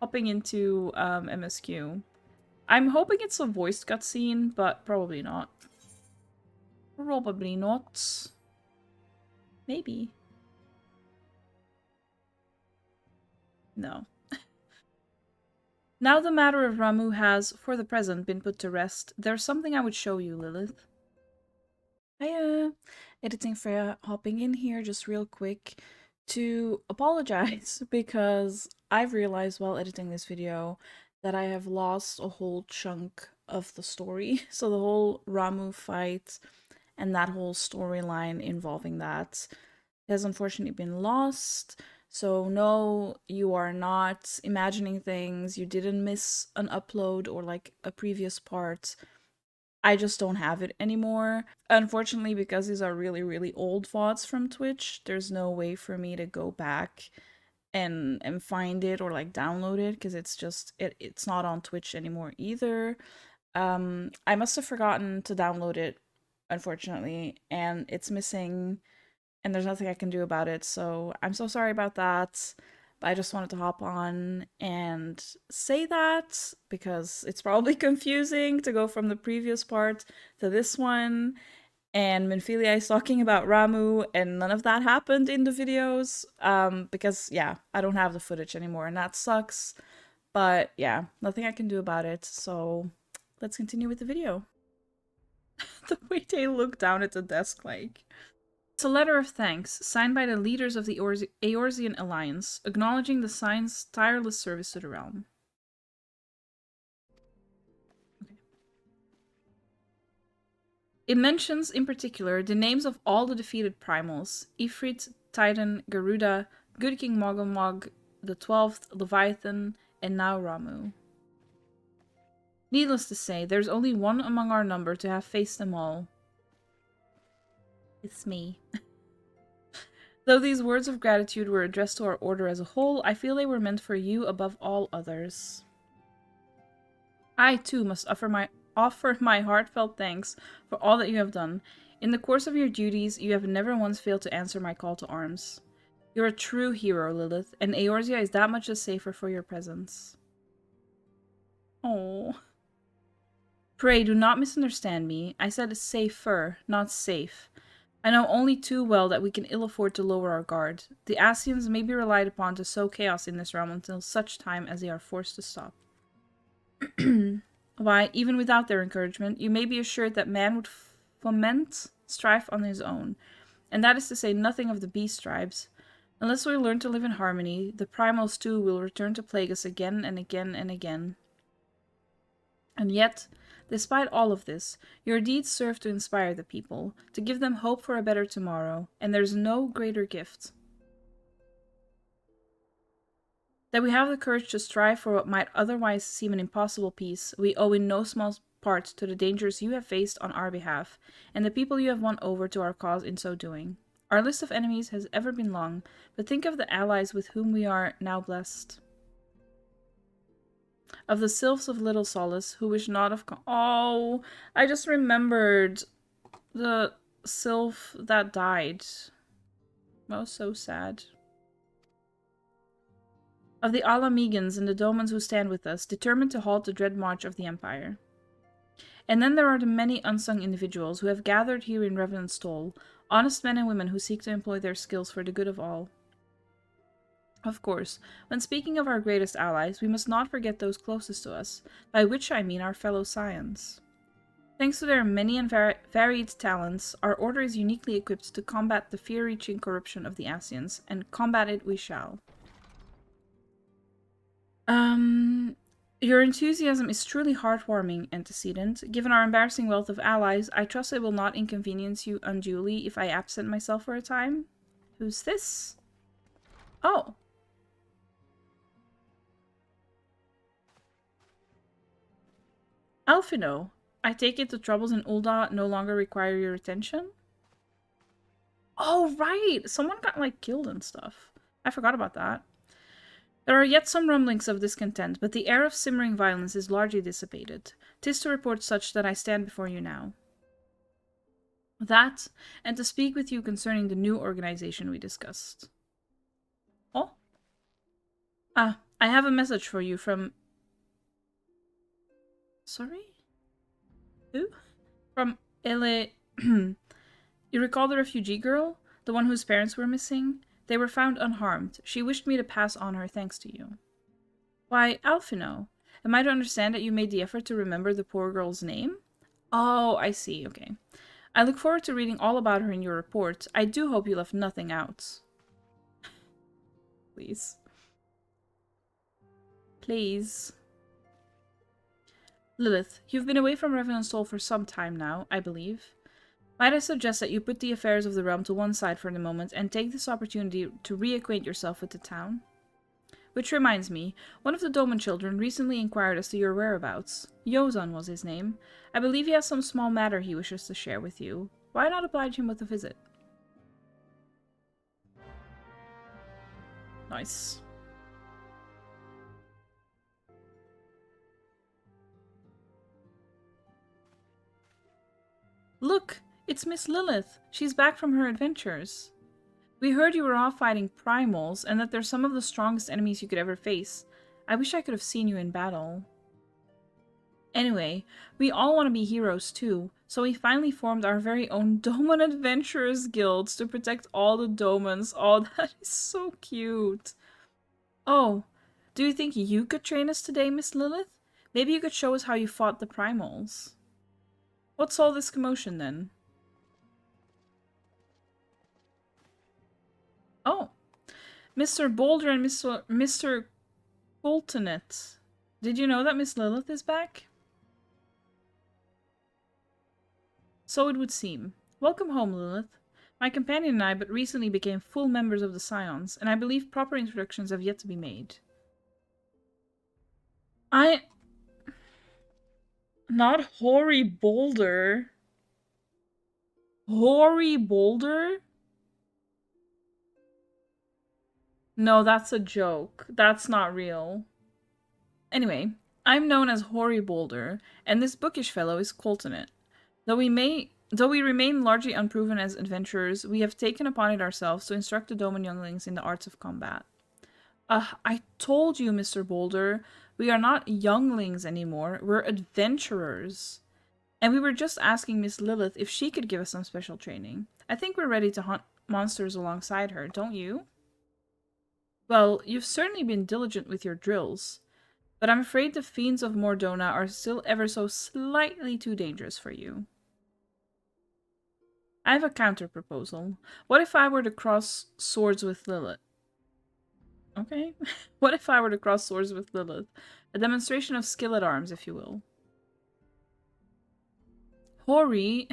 hopping into MSQ. I'm hoping it's a voiced cutscene, but probably not. Probably not. Maybe. No. Now the matter of Ramuh has, for the present, been put to rest, there's something I would show you, Lilith. Hiya! Editing Freya hopping in here just real quick to apologize because I've realized while editing this video that I have lost a whole chunk of the story. So the whole Ramuh fight and that whole storyline involving that has unfortunately been lost. So no, you are not imagining things, you didn't miss an upload or like a previous part. I just don't have it anymore. Unfortunately, because these are really, really old VODs from Twitch, there's no way for me to go back and find it or like download it because it's not on Twitch anymore either. I must have forgotten to download it, unfortunately, and it's missing and there's nothing I can do about it. So I'm so sorry about that. But I just wanted to hop on and say that because it's probably confusing to go from the previous part to this one. And Minfilia is talking about Ramuh, and none of that happened in the videos. Because, yeah, I don't have the footage anymore, and that sucks. But, yeah, nothing I can do about it. So, let's continue with the video. The way they look down at the desk, like... It's a letter of thanks, signed by the leaders of the Eorzean Alliance, acknowledging the Sign's tireless service to the realm. Okay. It mentions, in particular, the names of all the defeated primals, Ifrit, Titan, Garuda, Good King Mogomog, the 12th, Leviathan, and now Ramuh. Needless to say, there's only one among our number to have faced them all. It's me. Though these words of gratitude were addressed to our order as a whole, I feel they were meant for you above all others. I, too, must offer my heartfelt thanks for all that you have done. In the course of your duties, you have never once failed to answer my call to arms. You're a true hero, Lilith, and Eorzea is that much the safer for your presence. Oh. Pray, do not misunderstand me. I said safer, not safe. I know only too well that we can ill afford to lower our guard. The Ascians may be relied upon to sow chaos in this realm until such time as they are forced to stop. Why, even without their encouragement, you may be assured that man would foment strife on his own, and that is to say nothing of the beast tribes. Unless we learn to live in harmony, the primals too will return to plague us again and again and again. And yet, despite all of this, your deeds serve to inspire the people, to give them hope for a better tomorrow, and there's no greater gift. That we have the courage to strive for what might otherwise seem an impossible peace, we owe in no small part to the dangers you have faced on our behalf, and the people you have won over to our cause in so doing. Our list of enemies has ever been long, but think of the allies with whom we are now blessed. Of the sylphs of Little Solace, who wish not of... Oh, I just remembered the sylph that died. Oh, so sad. Of the Alamegans and the Domans who stand with us, determined to halt the dread march of the Empire. And then there are the many unsung individuals who have gathered here in Revenant's Toll, honest men and women who seek to employ their skills for the good of all. Of course, when speaking of our greatest allies, we must not forget those closest to us, by which I mean our fellow Scions. Thanks to their many and varied talents, our order is uniquely equipped to combat the fear-reaching corruption of the Ascians, and combat it we shall. Your enthusiasm is truly heartwarming, Antecedent. Given our embarrassing wealth of allies, I trust I will not inconvenience you unduly if I absent myself for a time. Who's this? Oh. Alphino, I take it the troubles in Ul'dah no longer require your attention? Oh, right! Someone got, like, killed and stuff. I forgot about that. There are yet some rumblings of discontent, but the air of simmering violence is largely dissipated. 'Tis to report such that I stand before you now. That, and to speak with you concerning the new organization we discussed. Oh? I I have a message for you from... Sorry? Who? From Ele... You recall the refugee girl? The one whose parents were missing? They were found unharmed. She wished me to pass on her thanks to you. Why, Alphino. Am I to understand that you made the effort to remember the poor girl's name? Oh, I see, okay. I look forward to reading all about her in your report. I do hope you left nothing out. Please. Please. Lilith, you've been away from Revenant Soul for some time now, I believe. Might I suggest that you put the affairs of the realm to one side for the moment and take this opportunity to reacquaint yourself with the town? Which reminds me, one of the Doman children recently inquired as to your whereabouts. Yozan was his name. I believe he has some small matter he wishes to share with you. Why not oblige him with a visit? Nice. Look! It's Miss Lilith! She's back from her adventures. We heard you were off fighting primals, and that they're some of the strongest enemies you could ever face. I wish I could have seen you in battle. Anyway, we all want to be heroes too, so we finally formed our very own Doman Adventurers Guilds to protect all the Domans. Oh, that is so cute. Oh, do you think you could train us today, Miss Lilith? Maybe you could show us how you fought the primals. What's all this commotion then? Oh, Mr. Boulder and Mr. Coltonet. Did you know that Miss Lilith is back? So it would seem. Welcome home, Lilith. My companion and I but recently became full members of the Scions, and I believe proper introductions have yet to be made. Not Hoary Boulder. Hoary Boulder? No, that's a joke. That's not real. Anyway, I'm known as Hoary Boulder, and this bookish fellow is Coltonet. Though we remain largely unproven as adventurers, we have taken upon it ourselves to instruct the Doman younglings in the arts of combat. I told you, Mr. Boulder, we are not younglings anymore, we're adventurers. And we were just asking Miss Lilith if she could give us some special training. I think we're ready to hunt monsters alongside her, don't you? Well, you've certainly been diligent with your drills, but I'm afraid the fiends of Mordona are still ever so slightly too dangerous for you. I have a counter-proposal. What if I were to cross swords with Lilith? Okay. What if I were to cross swords with Lilith? A demonstration of skill at arms, if you will. Hori?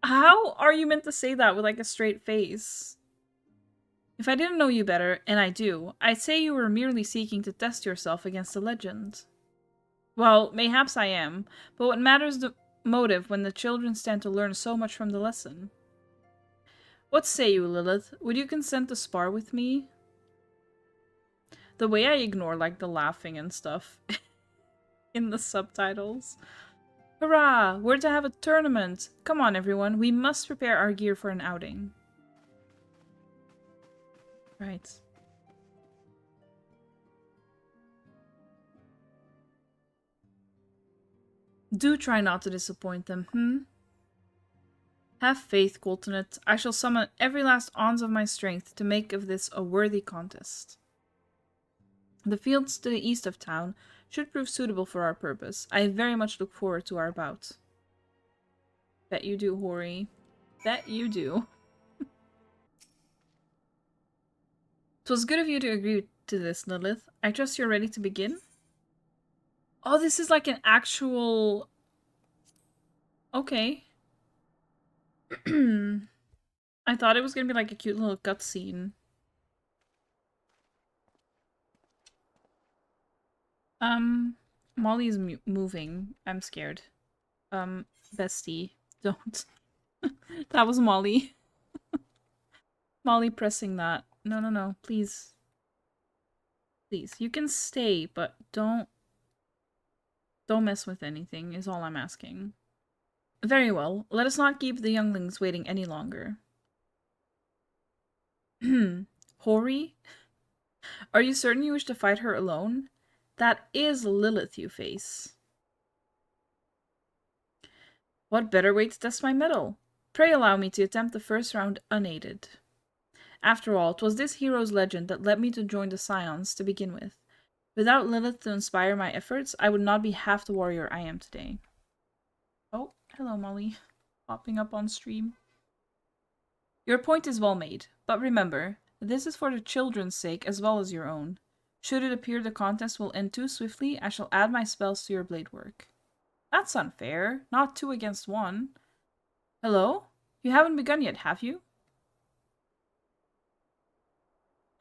How are you meant to say that with like a straight face? If I didn't know you better, and I do, I'd say you were merely seeking to test yourself against the legend. Well, mayhaps I am, but what matters the motive when the children stand to learn so much from the lesson? What say you, Lilith? Would you consent to spar with me? The way I ignore, like, the laughing and stuff in the subtitles. Hurrah! We're to have a tournament! Come on, everyone, we must prepare our gear for an outing. Right. Do try not to disappoint them, Have faith, Coltonet. I shall summon every last ounce of my strength to make of this a worthy contest. The fields to the east of town should prove suitable for our purpose. I very much look forward to our bout. Bet you do, Hori. Bet you do. 'Twas good of you to agree to this, Lilith. I trust you're ready to begin? Oh, this is like an actual... Okay. I thought it was gonna be like a cute little cutscene. Molly's moving. I'm scared. Bestie, don't. That was Molly. Molly pressing that. No, no, no, please. Please, you can stay, but don't mess with anything, is all I'm asking. Very well, let us not keep the younglings waiting any longer. Hori? Are you certain you wish to fight her alone? That is Lilith you face. What better way to test my mettle? Pray allow me to attempt the first round unaided. After all, 'twas this hero's legend that led me to join the Scions to begin with. Without Lilith to inspire my efforts, I would not be half the warrior I am today. Oh, hello Molly. Popping up on stream. Your point is well made, but remember, this is for the children's sake as well as your own. Should it appear the contest will end too swiftly, I shall add my spells to your blade work. That's unfair. Not 2 against 1. Hello? You haven't begun yet, have you?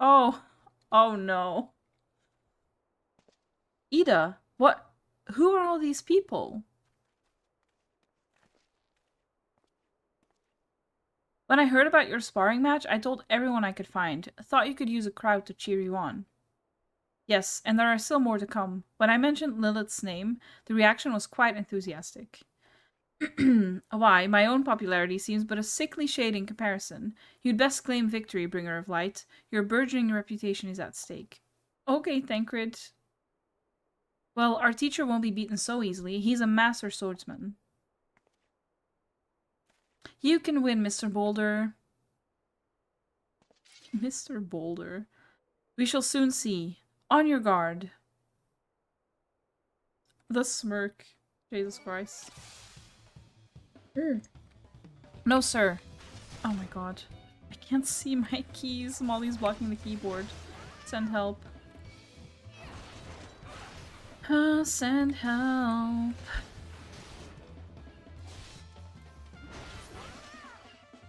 Oh. Oh no. Ida, what? Who are all these people? When I heard about your sparring match, I told everyone I could find. Thought you could use a crowd to cheer you on. Yes, and there are still more to come. When I mentioned Lilith's name, the reaction was quite enthusiastic. Why, my own popularity seems but a sickly shade in comparison. You'd best claim victory, Bringer of Light. Your burgeoning reputation is at stake. Okay, Thancred. Well, our teacher won't be beaten so easily. He's a master swordsman. You can win, Mr. Boulder. Mr. Boulder. We shall soon see. On your guard. The smirk. Jesus Christ. No, sir. Oh my god. I can't see my keys. Molly's blocking the keyboard. Send help. Send help.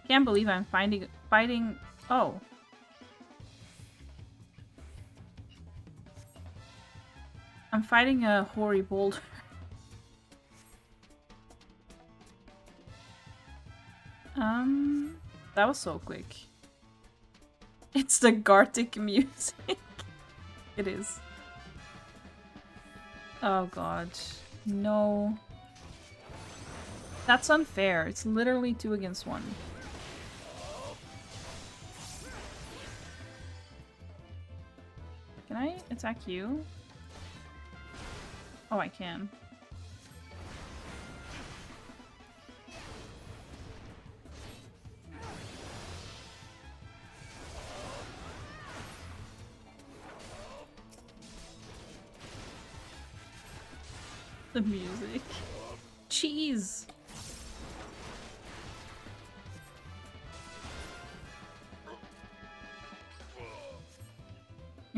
Can't believe I'm fighting. Oh. I'm fighting a hoary boulder. That was so quick. It's the Gartic music. It is. Oh god. No. That's unfair. It's literally 2 against 1. Can I attack you? Oh, I can. The music. Cheese!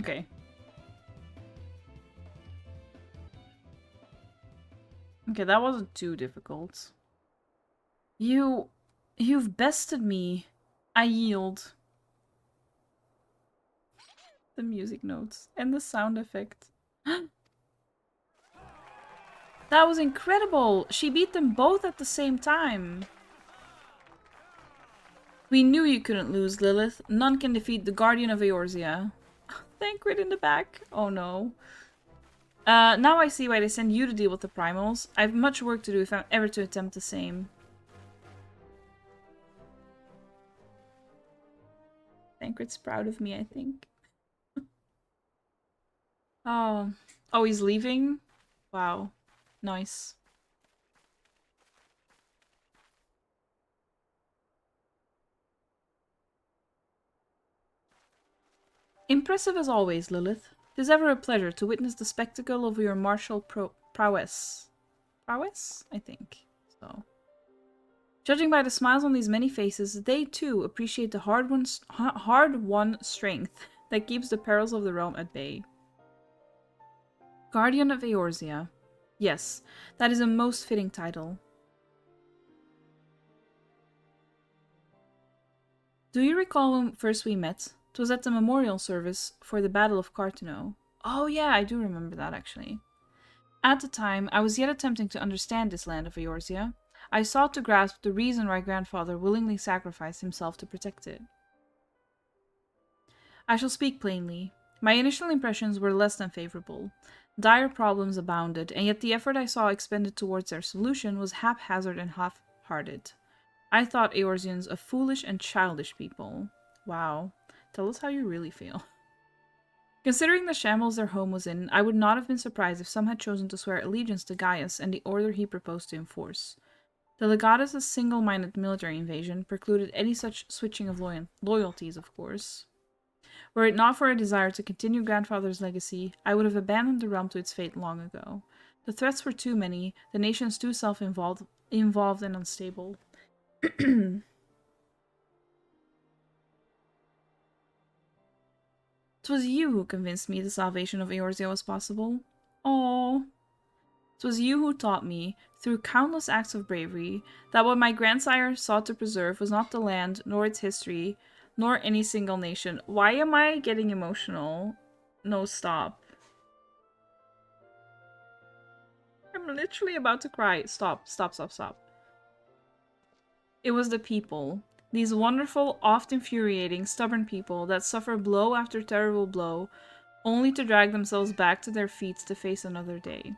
Okay. Okay, that wasn't too difficult. You've bested me. I yield. The music notes and the sound effect. That was incredible! She beat them both at the same time. We knew you couldn't lose, Lilith. None can defeat the Guardian of Eorzea. Thancred in the back. Oh no. Now I see why they send you to deal with the primals. I have much work to do if I'm ever to attempt the same. Thancred's proud of me, I think. Oh. Oh, he's leaving? Wow. Nice. Impressive as always, Lilith. 'Tis ever a pleasure to witness the spectacle of your martial prowess. Prowess? I think so. Judging by the smiles on these many faces, they too appreciate the hard-won strength that keeps the perils of the realm at bay. Guardian of Eorzea. Yes, that is a most fitting title. Do you recall when first we met? 'Twas at the memorial service for the Battle of Cartano. Oh yeah, I do remember that actually. At the time, I was yet attempting to understand this land of Eorzea. I sought to grasp the reason my grandfather willingly sacrificed himself to protect it. I shall speak plainly. My initial impressions were less than favorable. Dire problems abounded, and yet the effort I saw expended towards their solution was haphazard and half-hearted. I thought Eorzeans a foolish and childish people. Wow. Tell us how you really feel. Considering the shambles their home was in, I would not have been surprised if some had chosen to swear allegiance to Gaius and the order he proposed to enforce. The legatus' single-minded military invasion precluded any such switching of loyalties, of course. Were it not for a desire to continue grandfather's legacy, I would have abandoned the realm to its fate long ago. The threats were too many, the nations too self-involved and unstable. 'Twas you who convinced me the salvation of Eorzea was possible. Oh, 'twas you who taught me, through countless acts of bravery, that what my grandsire sought to preserve was not the land, nor its history, nor any single nation. Why am I getting emotional? No, stop. I'm literally about to cry. Stop, stop, stop, stop. It was the people. These wonderful, oft infuriating, stubborn people that suffer blow after terrible blow, only to drag themselves back to their feet to face another day.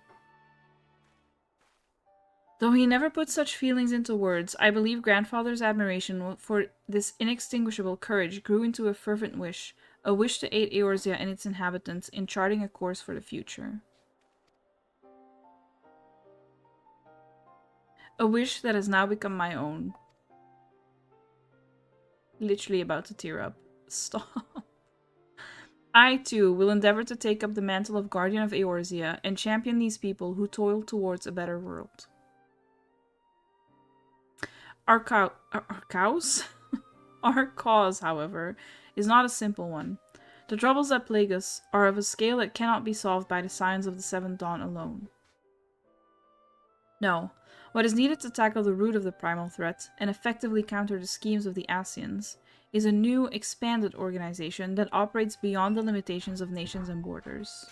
Though he never put such feelings into words, I believe grandfather's admiration for this inextinguishable courage grew into a fervent wish, a wish to aid Eorzea and its inhabitants in charting a course for the future. A wish that has now become my own. Literally about to tear up. Stop. I, too, will endeavor to take up the mantle of Guardian of Eorzea and champion these people who toil towards a better world. Our cause, however, is not a simple one. The troubles that plague us are of a scale that cannot be solved by the signs of the Seventh Dawn alone. No, what is needed to tackle the root of the primal threat and effectively counter the schemes of the Ascians is a new, expanded organization that operates beyond the limitations of nations and borders.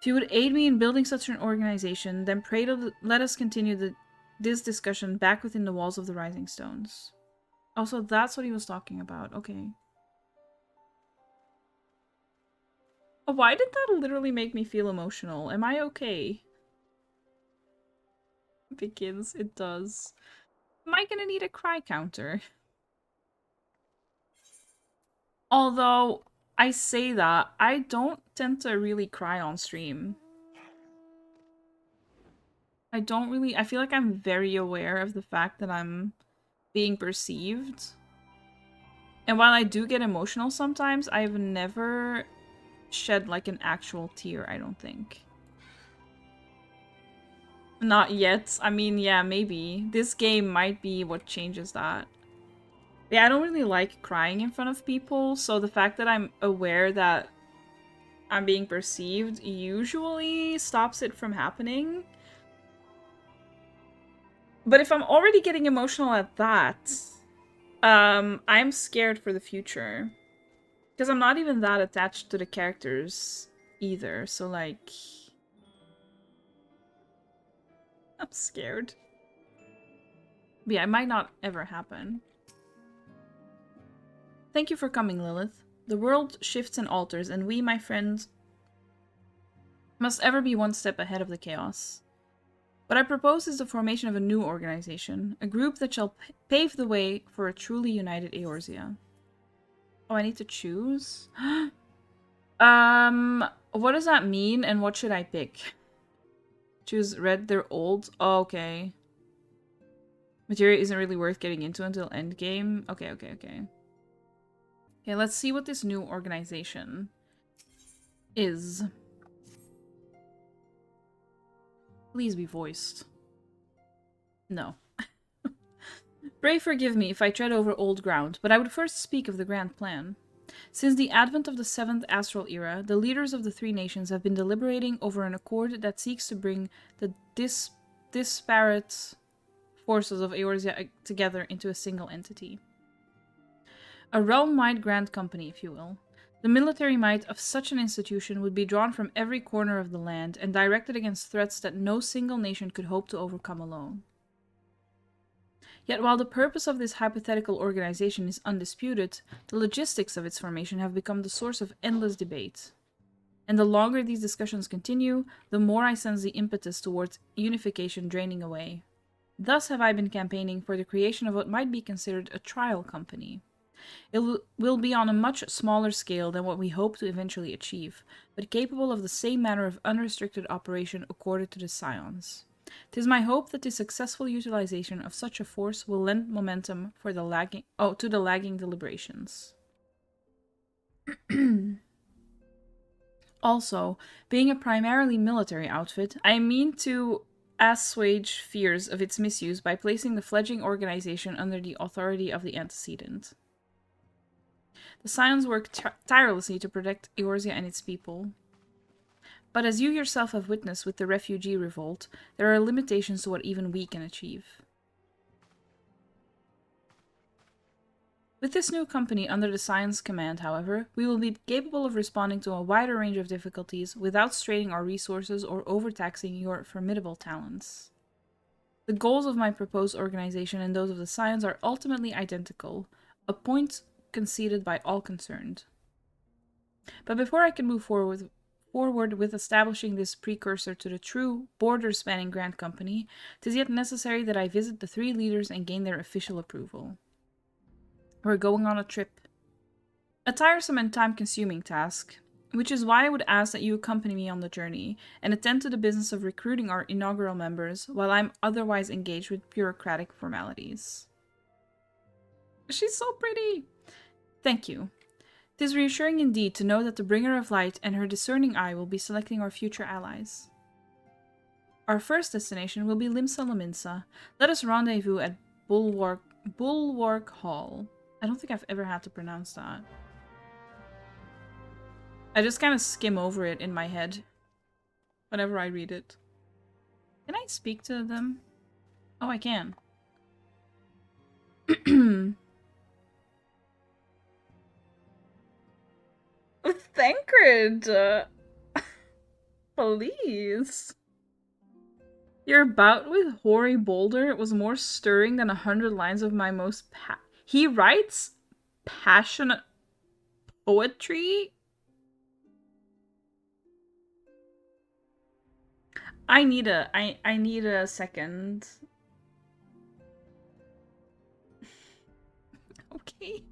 If you would aid me in building such an organization, then pray let us continue this discussion back within the walls of the Rising Stones. Also, that's what he was talking about. Okay. Oh, why did that literally make me feel emotional? Am I okay? Begins, it does. Am I gonna need a cry counter? Although, I say that, I don't tend to really cry on stream. I feel like I'm very aware of the fact that I'm being perceived. And while I do get emotional sometimes, I've never shed like an actual tear, I don't think. Not yet. I mean, yeah, maybe. This game might be what changes that. Yeah, I don't really like crying in front of people, so the fact that I'm aware that I'm being perceived usually stops it from happening. But if I'm already getting emotional at that, I'm scared for the future. Because I'm not even that attached to the characters either, so like... I'm scared. But yeah, it might not ever happen. Thank you for coming, Lilith. The world shifts and alters, and we, my friends, must ever be one step ahead of the chaos. What I propose is the formation of a new organization, a group that shall pave the way for a truly united Eorzea. Oh, I need to choose? What does that mean, and what should I pick? Choose red, they're old? Oh, okay. Materia isn't really worth getting into until endgame. Okay. Okay, let's see what this new organization is. Please be voiced. No. Pray forgive me if I tread over old ground, but I would first speak of the grand plan. Since the advent of the 7th Astral Era, the leaders of the three nations have been deliberating over an accord that seeks to bring the disparate forces of Eorzea together into a single entity. A realm-wide grand company, if you will. The military might of such an institution would be drawn from every corner of the land and directed against threats that no single nation could hope to overcome alone. Yet while the purpose of this hypothetical organization is undisputed, the logistics of its formation have become the source of endless debate. And the longer these discussions continue, the more I sense the impetus towards unification draining away. Thus have I been campaigning for the creation of what might be considered a trial company. Will be on a much smaller scale than what we hope to eventually achieve, but capable of the same manner of unrestricted operation accorded to the Scions. 'Tis my hope that the successful utilization of such a force will lend momentum for the to the lagging deliberations. Also, being a primarily military outfit, I mean to assuage fears of its misuse by placing the fledgling organization under the authority of the antecedent. The Scions work tirelessly to protect Eorzea and its people. But as you yourself have witnessed with the refugee revolt, there are limitations to what even we can achieve. With this new company under the Scion's command, however, we will be capable of responding to a wider range of difficulties without straining our resources or overtaxing your formidable talents. The goals of my proposed organization and those of the Scions are ultimately identical, a point conceded by all concerned. But before I can move forward with establishing this precursor to the true, border-spanning Grand Company, 'tis yet necessary that I visit the three leaders and gain their official approval. We're going on a trip. A tiresome and time-consuming task, which is why I would ask that you accompany me on the journey and attend to the business of recruiting our inaugural members while I'm otherwise engaged with bureaucratic formalities. She's so pretty! Thank you. 'Tis reassuring indeed to know that the Bringer of Light and her discerning eye will be selecting our future allies. Our first destination will be Limsa Lominsa. Let us rendezvous at Bulwark Hall. I don't think I've ever had to pronounce that. I just kind of skim over it in my head whenever I read it. Can I speak to them? Oh, I can. Thancred! Please. Your bout with Hoary Boulder was more stirring than 100 lines of my most He writes passionate poetry? I need a second. Okay.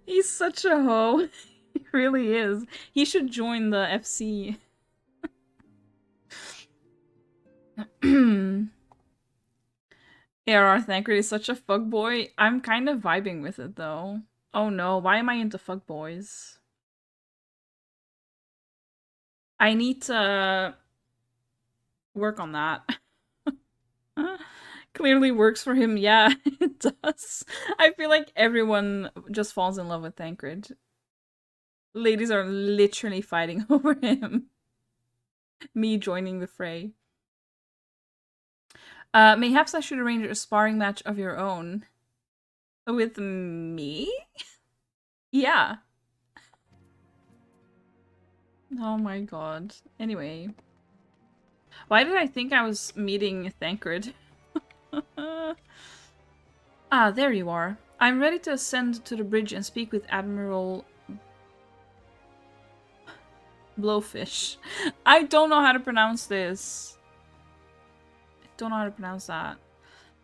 He's such a hoe. He really is. He should join the FC. ARR Thancred is such a fuckboy. I'm kind of vibing with it though. Oh no, why am I into fuckboys? I need to work on that. Clearly works for him. Yeah, it does. I feel like everyone just falls in love with Thancred. Ladies are literally fighting over him. Me joining the fray. Mayhaps I should arrange a sparring match of your own. With me? Yeah. Oh my god. Anyway. Why did I think I was meeting Thancred? Ah, there you are. I'm ready to ascend to the bridge and speak with Admiral Blowfish. I don't know how to pronounce this. I don't know how to pronounce that.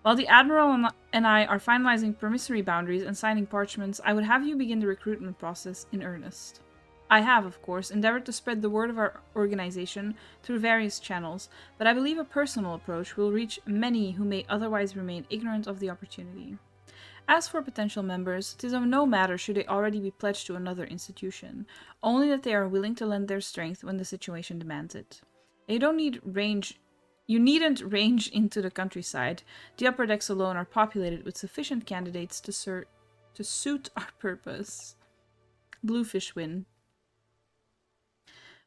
While the Admiral and I are finalizing promissory boundaries and signing parchments, I would have you begin the recruitment process in earnest. I have, of course, endeavored to spread the word of our organization through various channels, but I believe a personal approach will reach many who may otherwise remain ignorant of the opportunity. As for potential members, 'tis of no matter should they already be pledged to another institution, only that they are willing to lend their strength when the situation demands it. You needn't range into the countryside. The upper decks alone are populated with sufficient candidates to suit our purpose. Bluefish win.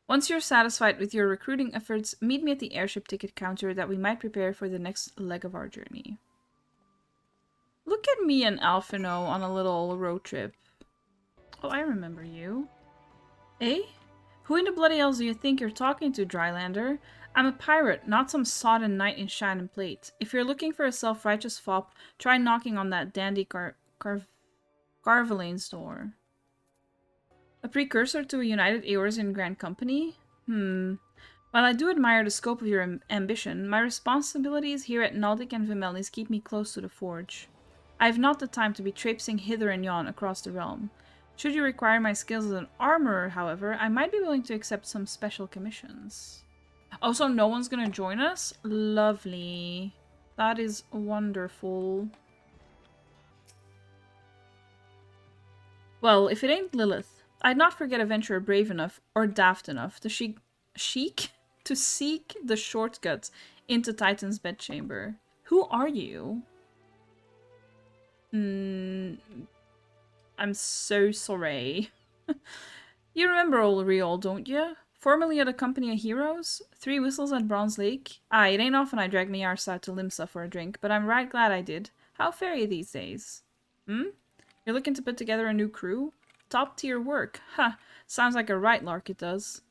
Once you're satisfied with your recruiting efforts, meet me at the airship ticket counter that we might prepare for the next leg of our journey. Look at me and Alphino on a little road trip. Oh, I remember you. Eh? Who in the bloody hell do you think you're talking to, Drylander? I'm a pirate, not some sodden knight in shine and plate. If you're looking for a self-righteous fop, try knocking on that dandy Carvelane's door. A precursor to a united Eorzean Grand Company? While I do admire the scope of your ambition, my responsibilities here at Naldic and Vimelnis keep me close to the forge. I have not the time to be traipsing hither and yon across the realm. Should you require my skills as an armorer, however, I might be willing to accept some special commissions. Oh, so no one's gonna join us? Lovely. That is wonderful. Well, if it ain't Lilith, I'd not forget a venturer brave enough or daft enough to to seek the shortcut into Titan's bedchamber. Who are you? I'm so sorry. You remember old Riol, don't you? Formerly at a company of heroes? 3 whistles at Bronze Lake? Aye, it ain't often I drag me arse out to Limsa for a drink, but I'm right glad I did. How fare you these days? Hmm? You're looking to put together a new crew? Top tier work. Ha! Sounds like a right lark it does.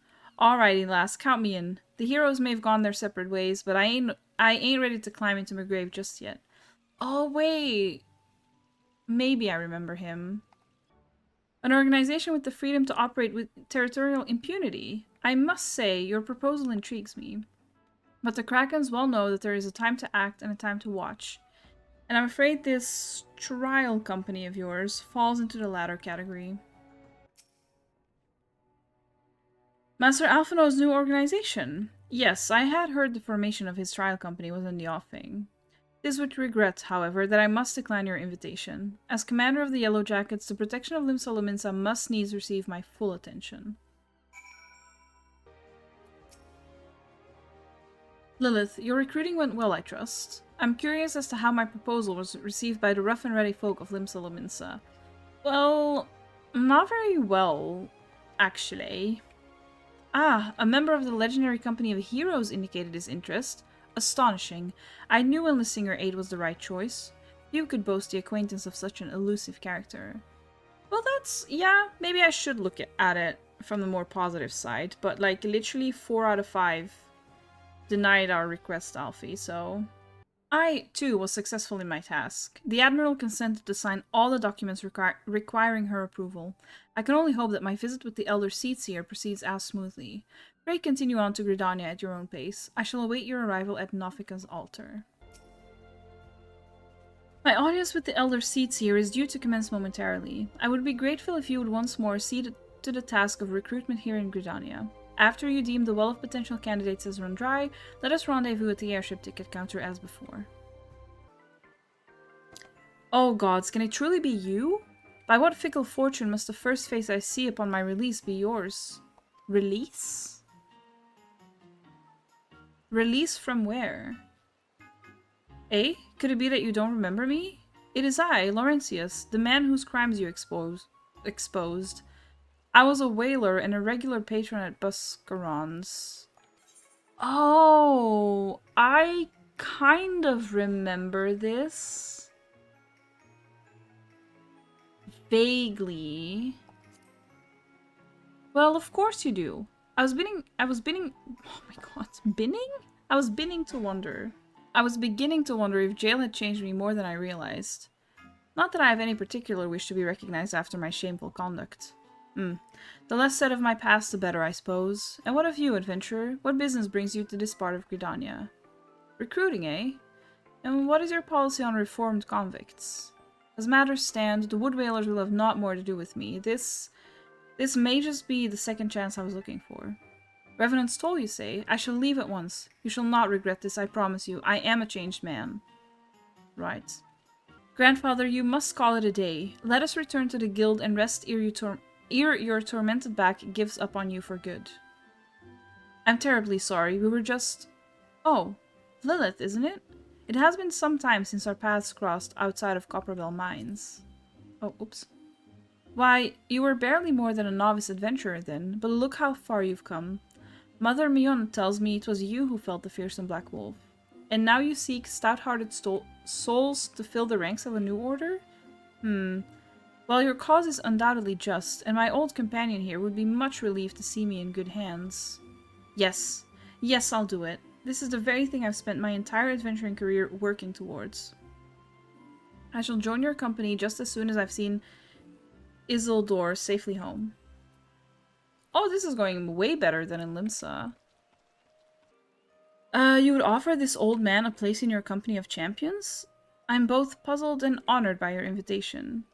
Alrighty, lass, count me in. The heroes may have gone their separate ways, but I ain't ready to climb into my grave just yet. Oh, wait. Maybe I remember him. An organization with the freedom to operate with territorial impunity. I must say, your proposal intrigues me. But the Krakens well know that there is a time to act and a time to watch. And I'm afraid this trial company of yours falls into the latter category. Master Alphino's new organization. Yes, I had heard the formation of his trial company was in the offing. It is with regret, however, that I must decline your invitation. As commander of the Yellow Jackets, the protection of Limsa Lominsa must needs receive my full attention. Lilith, your recruiting went well, I trust. I'm curious as to how my proposal was received by the rough and ready folk of Limsa Lominsa. Well, not very well, actually. Ah, a member of the legendary company of heroes indicated his interest. Astonishing. I knew enlisting your aid was the right choice. You could boast the acquaintance of such an elusive character. Well, that's... yeah, maybe I should look at it from the more positive side, but like literally 4 out of 5 denied our request, Alfie, so... I, too, was successful in my task. The Admiral consented to sign all the documents requiring her approval. I can only hope that my visit with the Elder Seedseer proceeds as smoothly. Pray continue on to Gridania at your own pace. I shall await your arrival at Nofika's altar. My audience with the Elder Seedseer is due to commence momentarily. I would be grateful if you would once more see to the task of recruitment here in Gridania. After you deem the well of potential candidates has run dry, let us rendezvous at the airship ticket counter as before. Oh gods, can it truly be you? By what fickle fortune must the first face I see upon my release be yours? Release? Release from where? Eh? Could it be that you don't remember me? It is I, Laurentius, the man whose crimes you exposed. I was a whaler and a regular patron at Buscaron's. Oh, I kind of remember this. Vaguely. Well, of course you do. I was beginning, oh my god, I was beginning to wonder. I was beginning to wonder if jail had changed me more than I realized. Not that I have any particular wish to be recognized after my shameful conduct. The less said of my past, the better, I suppose. And what of you, adventurer? What business brings you to this part of Gridania? Recruiting, eh? And what is your policy on reformed convicts? As matters stand, the Wood Whalers will have naught more to do with me. This may just be the second chance I was looking for. Revenant's toll, you say? I shall leave at once. You shall not regret this, I promise you. I am a changed man. Right. Grandfather, you must call it a day. Let us return to the guild and rest ere your tormented back gives up on you for good. I'm terribly sorry. We were just... Oh, Lilith, isn't it? It has been some time since our paths crossed outside of Copperbell Mines. Oh, oops. Why, you were barely more than a novice adventurer then, but look how far you've come. Mother Mion tells me it was you who felt the fearsome black wolf. And now you seek stout-hearted souls to fill the ranks of a new order? Well, your cause is undoubtedly just, and my old companion here would be much relieved to see me in good hands. Yes. Yes, I'll do it. This is the very thing I've spent my entire adventuring career working towards. I shall join your company just as soon as I've seen Isildur safely home. Oh, this is going way better than in Limsa. You would offer this old man a place in your company of champions? I'm both puzzled and honored by your invitation.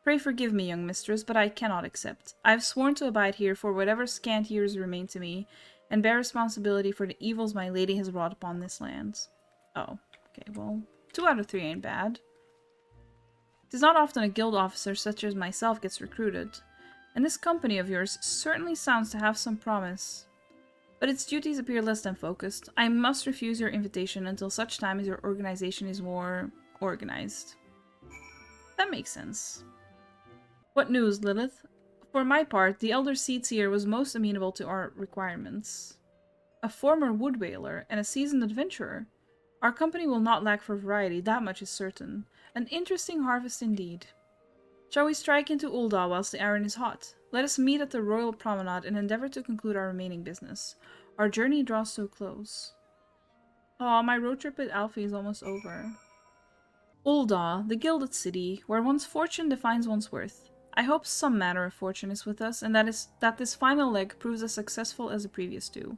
Pray forgive me, young mistress, but I cannot accept. I have sworn to abide here for whatever scant years remain to me, and bear responsibility for the evils my lady has wrought upon this land. Oh, okay, well, 2 out of 3 ain't bad. It is not often a guild officer such as myself gets recruited, and this company of yours certainly sounds to have some promise. But its duties appear less than focused. I must refuse your invitation until such time as your organization is more organized. That makes sense. What news, Lilith? For my part, the Elder Seedseer was most amenable to our requirements. A former woodwhaler and a seasoned adventurer. Our company will not lack for variety, that much is certain. An interesting harvest indeed. Shall we strike into Ul'dah whilst the iron is hot? Let us meet at the Royal Promenade and endeavor to conclude our remaining business. Our journey draws to a close. Aw, my road trip with Alfie is almost over. Ul'dah, the gilded city, where one's fortune defines one's worth. I hope some manner of fortune is with us, and that this final leg proves as successful as the previous two.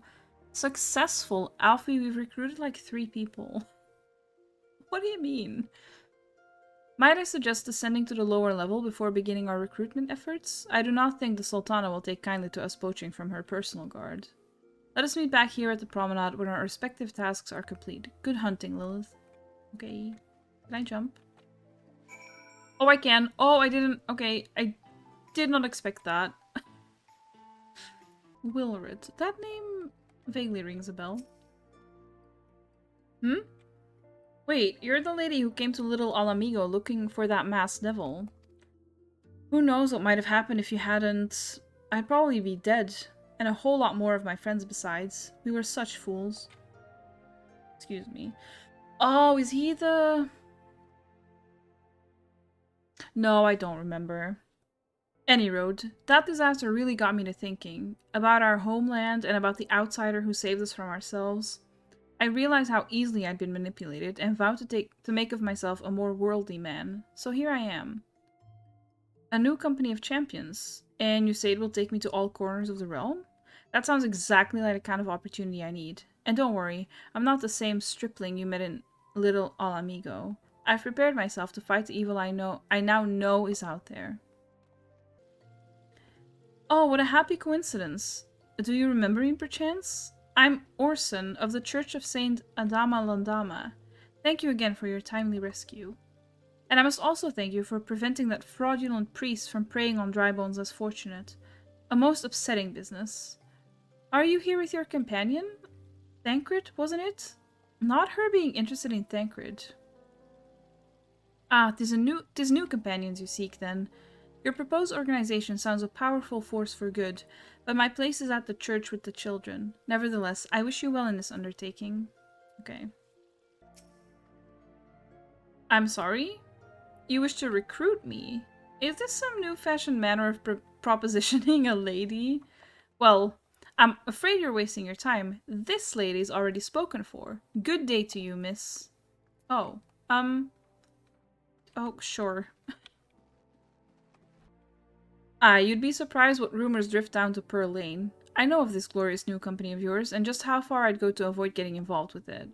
Successful? Alfie, we've recruited like 3 people. What do you mean? Might I suggest descending to the lower level before beginning our recruitment efforts? I do not think the Sultana will take kindly to us poaching from her personal guard. Let us meet back here at the promenade when our respective tasks are complete. Good hunting, Lilith. Okay. Can I jump? Oh, I can. Oh, I didn't. Okay, I did not expect that. Wilred. That name vaguely rings a bell. Hmm? Wait, you're the lady who came to Little Alamigo looking for that masked devil. Who knows what might have happened if you hadn't... I'd probably be dead. And a whole lot more of my friends besides. We were such fools. Excuse me. Oh, is he the... No, I don't remember. Any road, that disaster really got me to thinking. About our homeland and about the outsider who saved us from ourselves. I realized how easily I'd been manipulated and vowed to make of myself a more worldly man. So here I am. A new company of champions. And you say it will take me to all corners of the realm? That sounds exactly like the kind of opportunity I need. And don't worry, I'm not the same stripling you met in Little Alamigo. I've prepared myself to fight the evil I now know is out there. Oh, what a happy coincidence. Do you remember me perchance? I'm Orson of the Church of Saint Adama Landama. Thank you again for your timely rescue. And I must also thank you for preventing that fraudulent priest from preying on dry bones as fortunate. A most upsetting business. Are you here with your companion? Thancred, wasn't it? Not her being interested in Thancred. Ah, 'tis new companions you seek, then. Your proposed organization sounds a powerful force for good, but my place is at the church with the children. Nevertheless, I wish you well in this undertaking. Okay. I'm sorry? You wish to recruit me? Is this some new-fashioned manner of propositioning a lady? Well, I'm afraid you're wasting your time. This lady's already spoken for. Good day to you, miss. Oh, oh, sure. Ah, you'd be surprised what rumors drift down to Pearl Lane. I know of this glorious new company of yours, and just how far I'd go to avoid getting involved with it.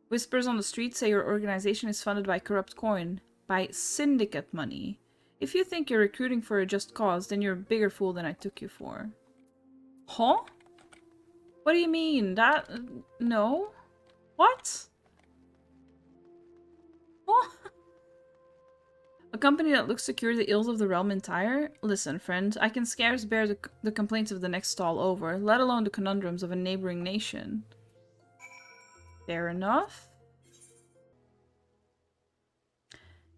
Whispers on the street say your organization is funded by corrupt coin, by syndicate money. If you think you're recruiting for a just cause, then you're a bigger fool than I took you for. Huh? What do you mean? That... no? What? What? A company that looks to cure the ills of the realm entire? Listen, friend, I can scarce bear the complaints of the next stall over, let alone the conundrums of a neighboring nation. Fair enough.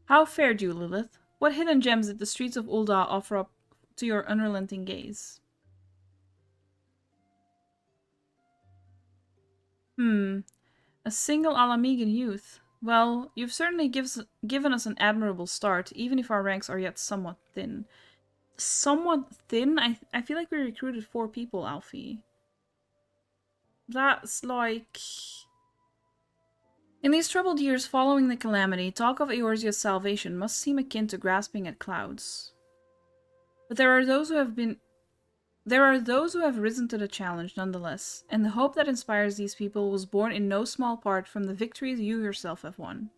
How fared you, Lilith? What hidden gems did the streets of Ul'dah offer up to your unrelenting gaze? A single Alamigan youth. Well, you've certainly given us an admirable start, even if our ranks are yet somewhat thin. Somewhat thin? I feel like we recruited 4 people, Alfie. That's like... In these troubled years following the calamity, talk of Eorzea's salvation must seem akin to grasping at clouds. But there are those who have risen to the challenge nonetheless, and the hope that inspires these people was born in no small part from the victories you yourself have won.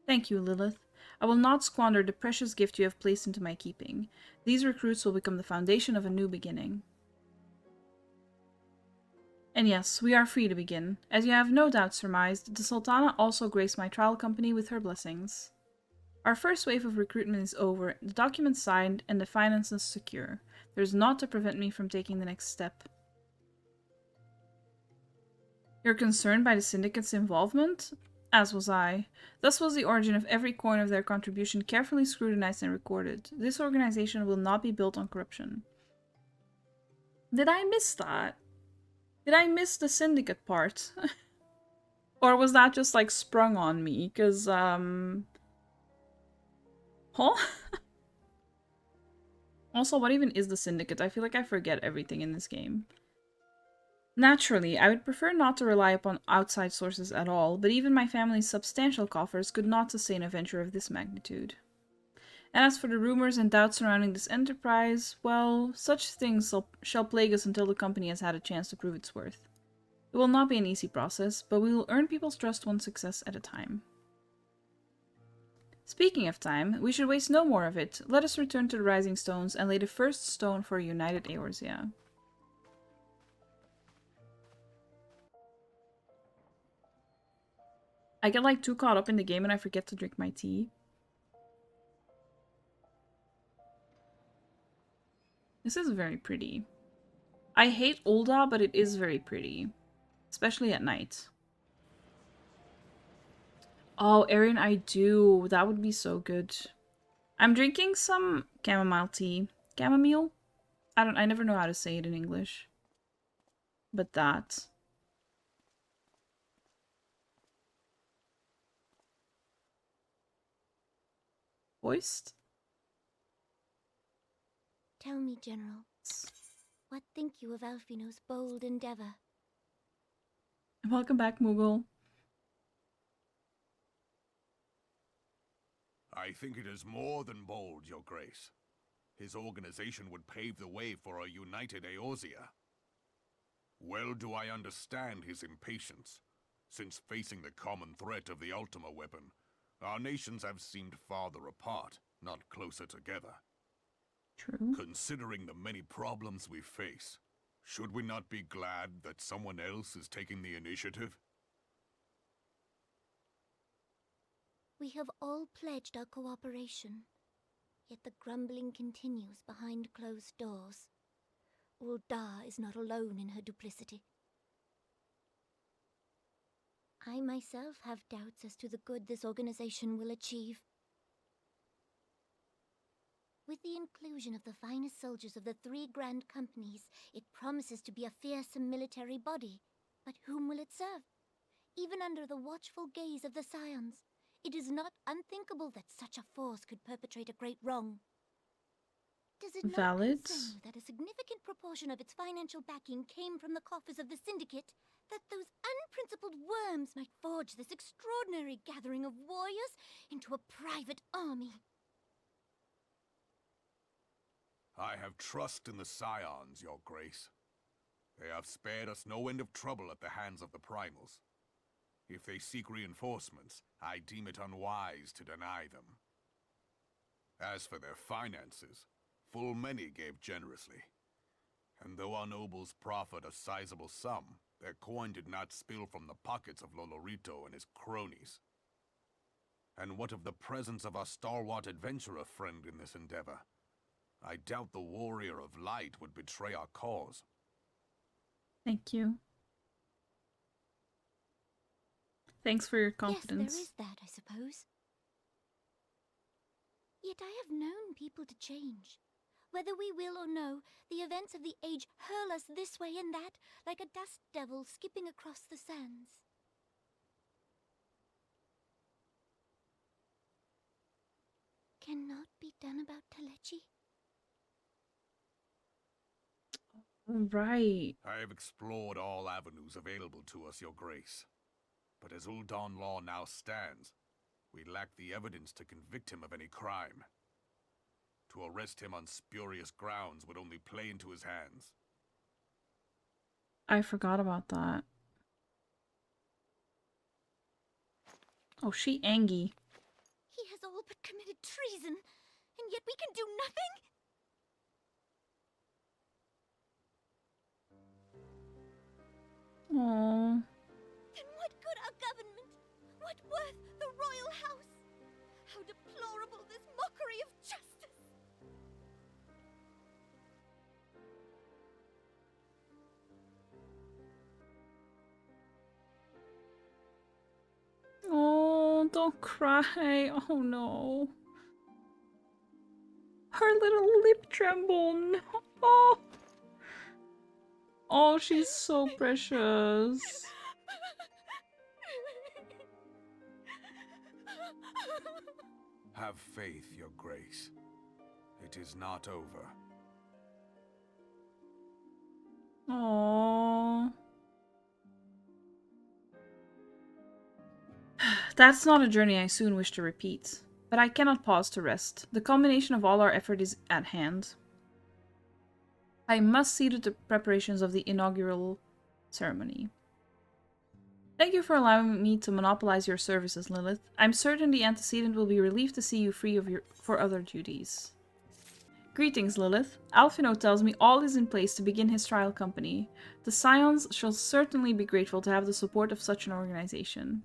Thank you, Lilith. I will not squander the precious gift you have placed into my keeping. These recruits will become the foundation of a new beginning. And yes, we are free to begin. As you have no doubt surmised, the Sultana also graced my trial company with her blessings. Our first wave of recruitment is over, the documents signed, and the finances secure. There is naught to prevent me from taking the next step. You're concerned by the syndicate's involvement? As was I. Thus was the origin of every coin of their contribution carefully scrutinized and recorded. This organization will not be built on corruption. Did I miss that? Did I miss the syndicate part? Or was that just like sprung on me? Because, Huh? Also, what even is the syndicate? I feel like I forget everything in this game. Naturally, I would prefer not to rely upon outside sources at all, but even my family's substantial coffers could not sustain a venture of this magnitude. And as for the rumors and doubts surrounding this enterprise, well, such things shall plague us until the company has had a chance to prove its worth. It will not be an easy process, but we will earn people's trust one success at a time. Speaking of time, we should waste no more of it. Let us return to the Rising Stones and lay the first stone for a united Eorzea. I get like too caught up in the game and I forget to drink my tea. This is very pretty. I hate Ul'dah, but it is very pretty. Especially at night. Oh, Arian, I do. That would be so good. I'm drinking some chamomile tea. Chamomile? I never know how to say it in English. But that. Voiced? Tell me, General, what think you of Alfino's bold endeavor? Welcome back, Moogle. I think it is more than bold, Your Grace. His organization would pave the way for a united Eorzea. Well do I understand his impatience, since facing the common threat of the Ultima weapon, our nations have seemed farther apart, not closer together. True. Considering the many problems we face, should we not be glad that someone else is taking the initiative? We have all pledged our cooperation, yet the grumbling continues behind closed doors. Ul'dah is not alone in her duplicity. I myself have doubts as to the good this organization will achieve. With the inclusion of the finest soldiers of the 3 grand companies, it promises to be a fearsome military body. But whom will it serve? Even under the watchful gaze of the Scions, it is not unthinkable that such a force could perpetrate a great wrong. Does it not concern you that a significant proportion of its financial backing came from the coffers of the Syndicate? That those unprincipled worms might forge this extraordinary gathering of warriors into a private army? I have trust in the Scions, Your Grace. They have spared us no end of trouble at the hands of the Primals. If they seek reinforcements, I deem it unwise to deny them. As for their finances, full many gave generously. And though our nobles proffered a sizable sum, their coin did not spill from the pockets of Lolorito and his cronies. And what of the presence of our stalwart adventurer friend in this endeavor? I doubt the warrior of light would betray our cause. Thank you. Thanks for your confidence. Yes, there is that, I suppose. Yet I have known people to change. Whether we will or no, the events of the age hurl us this way and that, like a dust devil skipping across the sands. Cannot be done about Telechi? Right. I have explored all avenues available to us, Your Grace. But as Ul'dah law now stands, we lack the evidence to convict him of any crime. To arrest him on spurious grounds would only play into his hands. I forgot about that. Oh, she Angie. He has all but committed treason, and yet we can do nothing? Aww. Then what good our government? What worth the royal house? How deplorable this mockery of justice! Oh, don't cry. Oh no. Her little lip tremble. No. Oh. Oh, she's so precious. Have faith, your grace. It is not over. Oh. That's not a journey I soon wish to repeat. But I cannot pause to rest. The culmination of all our effort is at hand. I must see to the preparations of the inaugural ceremony. Thank you for allowing me to monopolize your services, Lilith. I'm certain the antecedent will be relieved to see you free of for other duties. Greetings, Lilith. Alphino tells me all is in place to begin his trial company. The Scions shall certainly be grateful to have the support of such an organization.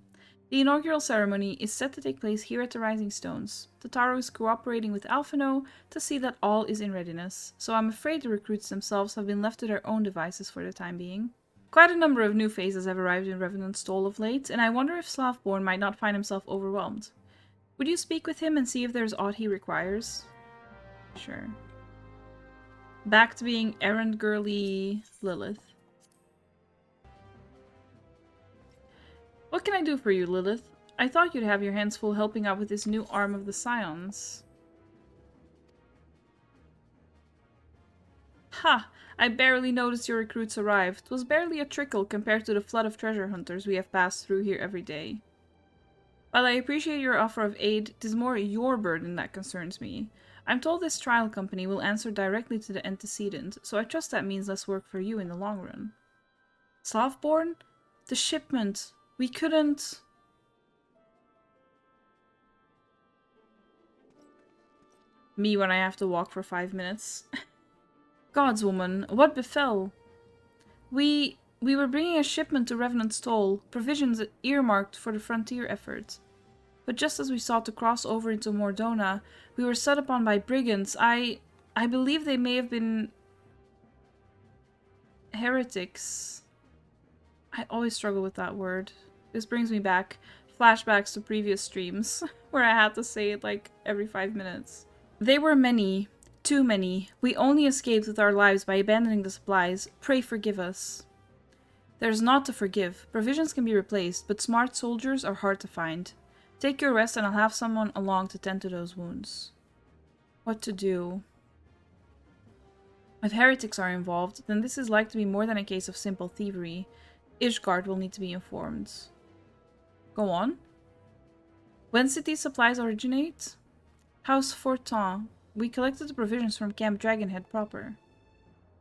The inaugural ceremony is set to take place here at the Rising Stones. Totaro is cooperating with Alphino to see that all is in readiness, so I'm afraid the recruits themselves have been left to their own devices for the time being. Quite a number of new faces have arrived in Revenant's Stall of late, and I wonder if Slavborn might not find himself overwhelmed. Would you speak with him and see if there's aught he requires? Sure. Back to being errand girly Lilith. What can I do for you, Lilith? I thought you'd have your hands full helping out with this new arm of the Scions. Ha! I barely noticed your recruits arrived. It was barely a trickle compared to the flood of treasure hunters we have passed through here every day. While I appreciate your offer of aid, it is more your burden that concerns me. I'm told this trial company will answer directly to the antecedent, so I trust that means less work for you in the long run. Slavborn? The shipment! We couldn't... Me when I have to walk for 5 minutes. Gods, woman, what befell? We were bringing a shipment to Revenant's Toll, provisions earmarked for the frontier effort. But just as we sought to cross over into Mordona, we were set upon by brigands. I believe they may have been... heretics. I always struggle with that word. This brings me back. Flashbacks to previous streams, where I had to say it like every 5 minutes. They were many. Too many. We only escaped with our lives by abandoning the supplies. Pray forgive us. There's naught to forgive. Provisions can be replaced, but smart soldiers are hard to find. Take your rest and I'll have someone along to tend to those wounds. What to do? If heretics are involved, then this is like to be more than a case of simple thievery. Ishgard will need to be informed. Go on. Whence did these supplies originate? House Fortin. We collected the provisions from Camp Dragonhead proper.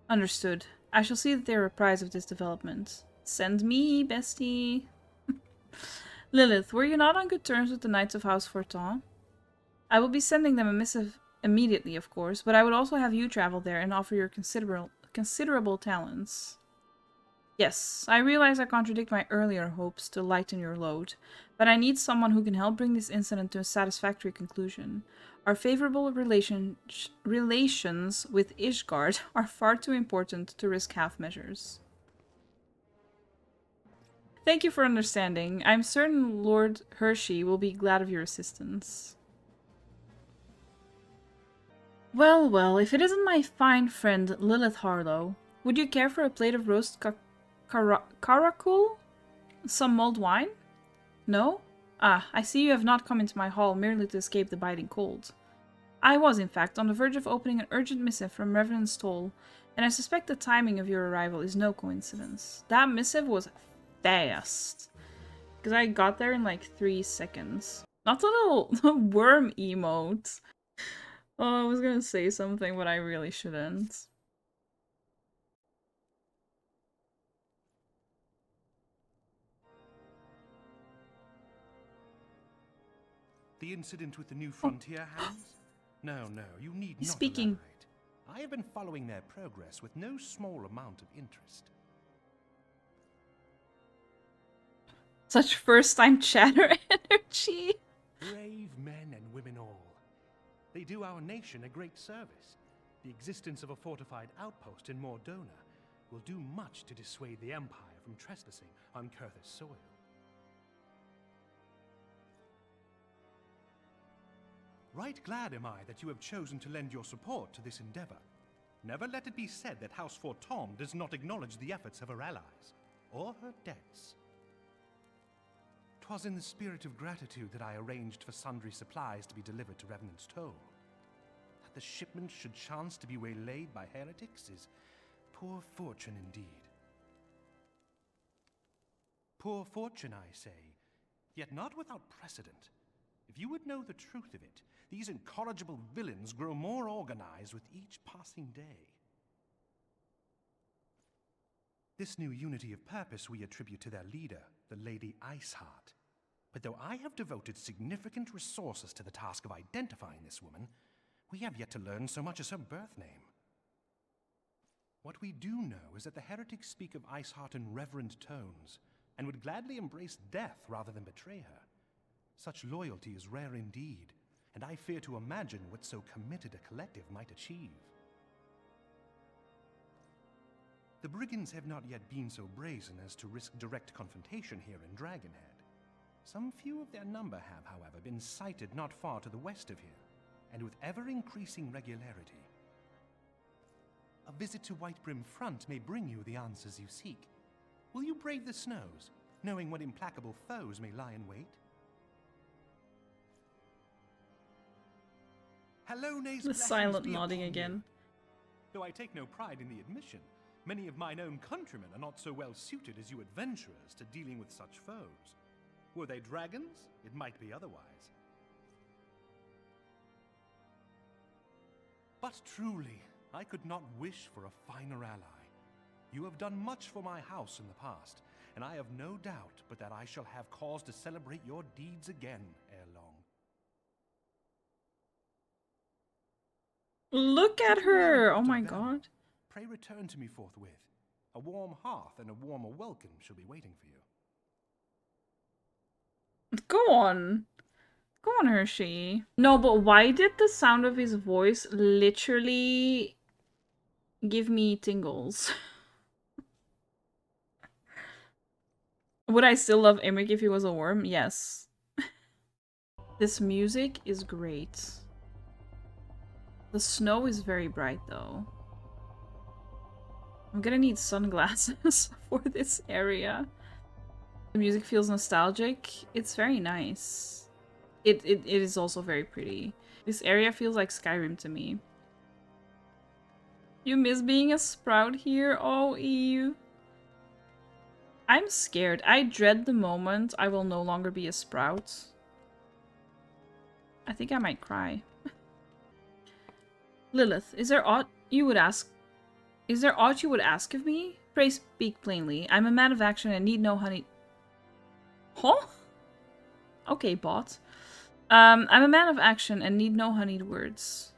Understood. I shall see that they are apprised of this development. Send me, bestie. Lilith, were you not on good terms with the Knights of House Fortin? I will be sending them a missive immediately, of course, but I would also have you travel there and offer your considerable talents. Yes, I realize I contradict my earlier hopes to lighten your load, but I need someone who can help bring this incident to a satisfactory conclusion. Our favorable relations with Ishgard are far too important to risk half measures. Thank you for understanding. I'm certain Lord Hershey will be glad of your assistance. Well, well, if it isn't my fine friend Lilith Harlow, would you care for a plate of roast caracul? Some mulled wine? No? Ah, I see you have not come into my hall merely to escape the biting cold. I was, in fact, on the verge of opening an urgent missive from Revenant's Toll, and I suspect the timing of your arrival is no coincidence. That missive was fast. Because I got there in like 3 seconds. Not the little worm emote. Oh, I was gonna say something, but I really shouldn't. The incident with the New Frontier hands? No, you need He's not speaking. elaborate. I have been following their progress with no small amount of interest. Such first-time chatter energy. Brave men and women all. They do our nation a great service. The existence of a fortified outpost in Mordona will do much to dissuade the Empire from trespassing on Kurthus soil. Right glad am I that you have chosen to lend your support to this endeavor. Never let it be said that House Fortom does not acknowledge the efforts of her allies, or her debts. 'Twas in the spirit of gratitude that I arranged for sundry supplies to be delivered to Revenant's Toll. That the shipment should chance to be waylaid by heretics is poor fortune indeed. Poor fortune, I say, yet not without precedent. If you would know the truth of it, these incorrigible villains grow more organized with each passing day. This new unity of purpose we attribute to their leader, the Lady Iceheart. But though I have devoted significant resources to the task of identifying this woman, we have yet to learn so much as her birth name. What we do know is that the heretics speak of Iceheart in reverent tones, and would gladly embrace death rather than betray her. Such loyalty is rare indeed, and I fear to imagine what so committed a collective might achieve. The brigands have not yet been so brazen as to risk direct confrontation here in Dragonhead. Some few of their number have, however, been sighted not far to the west of here, and with ever-increasing regularity. A visit to Whitebrim Front may bring you the answers you seek. Will you brave the snows, knowing what implacable foes may lie in wait? Hellone's The blessings silent be nodding upon you. again. Though I take no pride in the admission, many of mine own countrymen are not so well suited as you adventurers to dealing with such foes. Were they dragons, it might be otherwise. But truly, I could not wish for a finer ally. You have done much for my house in the past, and I have no doubt but that I shall have cause to celebrate your deeds again ere long. Look at Should you have her! aught Oh of my value, god. Pray return to me forthwith. A warm hearth and a warmer welcome shall be waiting for you. Go on. Go on, Hershey. No, but why did the sound of his voice literally give me tingles? Would I still love Emric if he was a worm? Yes. This music is great. The snow is very bright, though. I'm gonna need sunglasses for this area. The music feels nostalgic. It's very nice. It is also very pretty. This area feels like Skyrim to me. You miss being a sprout here? Oh, Eve. I'm scared. I dread the moment I will no longer be a sprout. I think I might cry. Lilith, is there aught you would ask? Is there aught you would ask of me? Pray speak plainly. I'm a man of action and need no honey. Huh? Okay, bot. I'm a man of action and need no honeyed words.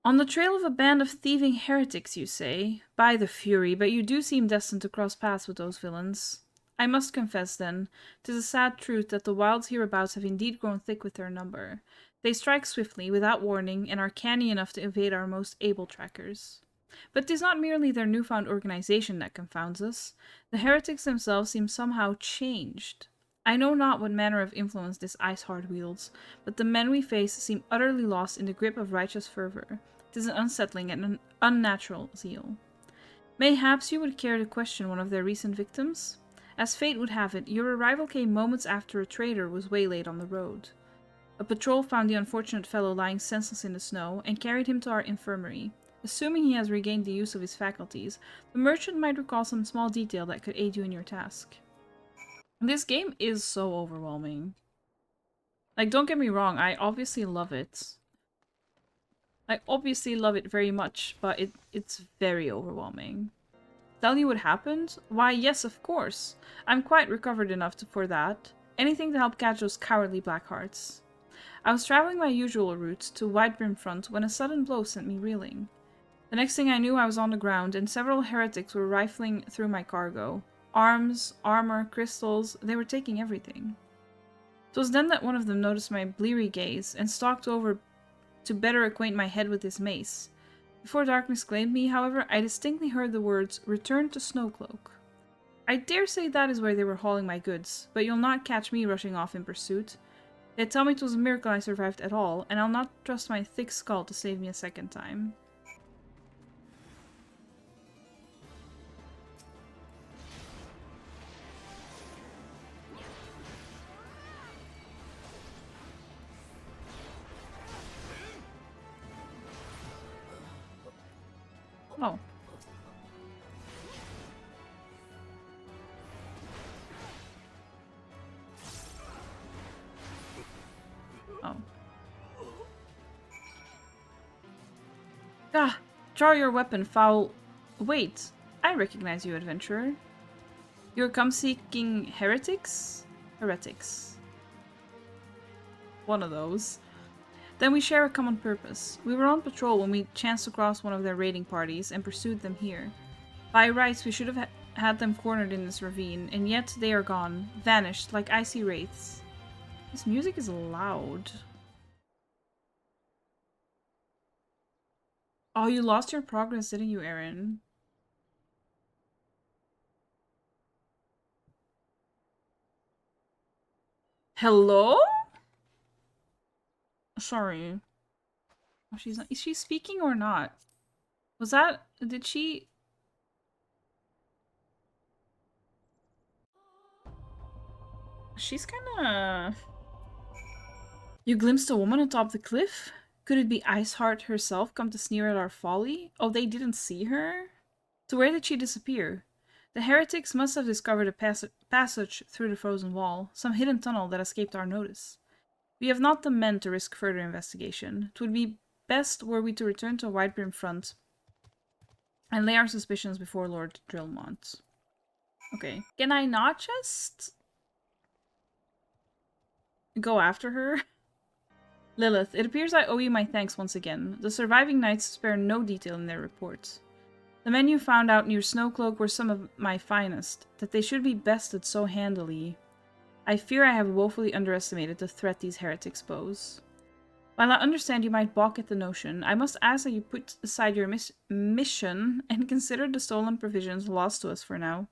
On the trail of a band of thieving heretics, you say? By the fury, but you do seem destined to cross paths with those villains. I must confess, then, 'tis a sad truth that the wilds hereabouts have indeed grown thick with their number. They strike swiftly, without warning, and are canny enough to evade our most able trackers. But 'tis not merely their newfound organization that confounds us. The heretics themselves seem somehow changed. I know not what manner of influence this Iceheart wields, but the men we face seem utterly lost in the grip of righteous fervor. 'Tis an unsettling and an unnatural zeal. Mayhaps you would care to question one of their recent victims? As fate would have it, your arrival came moments after a trader was waylaid on the road. A patrol found the unfortunate fellow lying senseless in the snow and carried him to our infirmary. Assuming he has regained the use of his faculties, the merchant might recall some small detail that could aid you in your task. This game is so overwhelming. Like, don't get me wrong, I obviously love it. I obviously love it very much, but it's very overwhelming. Tell you what happened? Why, yes, of course. I'm quite recovered enough for that. Anything to help catch those cowardly black hearts. I was traveling my usual route to Whitebrim Front when a sudden blow sent me reeling. The next thing I knew, I was on the ground, and several heretics were rifling through my cargo. Arms, armor, crystals, they were taking everything. It was then that one of them noticed my bleary gaze and stalked over to better acquaint my head with his mace. Before darkness claimed me, however, I distinctly heard the words, "Return to Snowcloak." I dare say that is where they were hauling my goods, but you'll not catch me rushing off in pursuit. They tell me it was a miracle I survived at all, and I'll not trust my thick skull to save me a second time. Oh. Oh. Ah! Draw your weapon, foul... Wait. I recognize you, adventurer. You're come-seeking heretics? Heretics. One of those. Then we share a common purpose. We were on patrol when we chanced to cross one of their raiding parties and pursued them here. By rights, we should have had them cornered in this ravine, and yet they are gone, vanished like icy wraiths. This music is loud. Oh, you lost your progress, didn't you, Aaron? Hello? Sorry. Oh, she's not. Is she speaking or not? Was that... Did she... She's kinda... You glimpsed a woman atop the cliff? Could it be Iceheart herself come to sneer at our folly? Oh, they didn't see her? So where did she disappear? The heretics must have discovered a passage through the frozen wall, some hidden tunnel that escaped our notice. We have not the men to risk further investigation. It would be best were we to return to Whitebrim Front and lay our suspicions before Lord Drillmont. Okay. Can I not just go after her? Lilith, it appears I owe you my thanks once again. The surviving knights spare no detail in their reports. The men you found out near Snowcloak were some of my finest. That they should be bested so handily. I fear I have woefully underestimated the threat these heretics pose. While I understand you might balk at the notion, I must ask that you put aside your mission and consider the stolen provisions lost to us for now.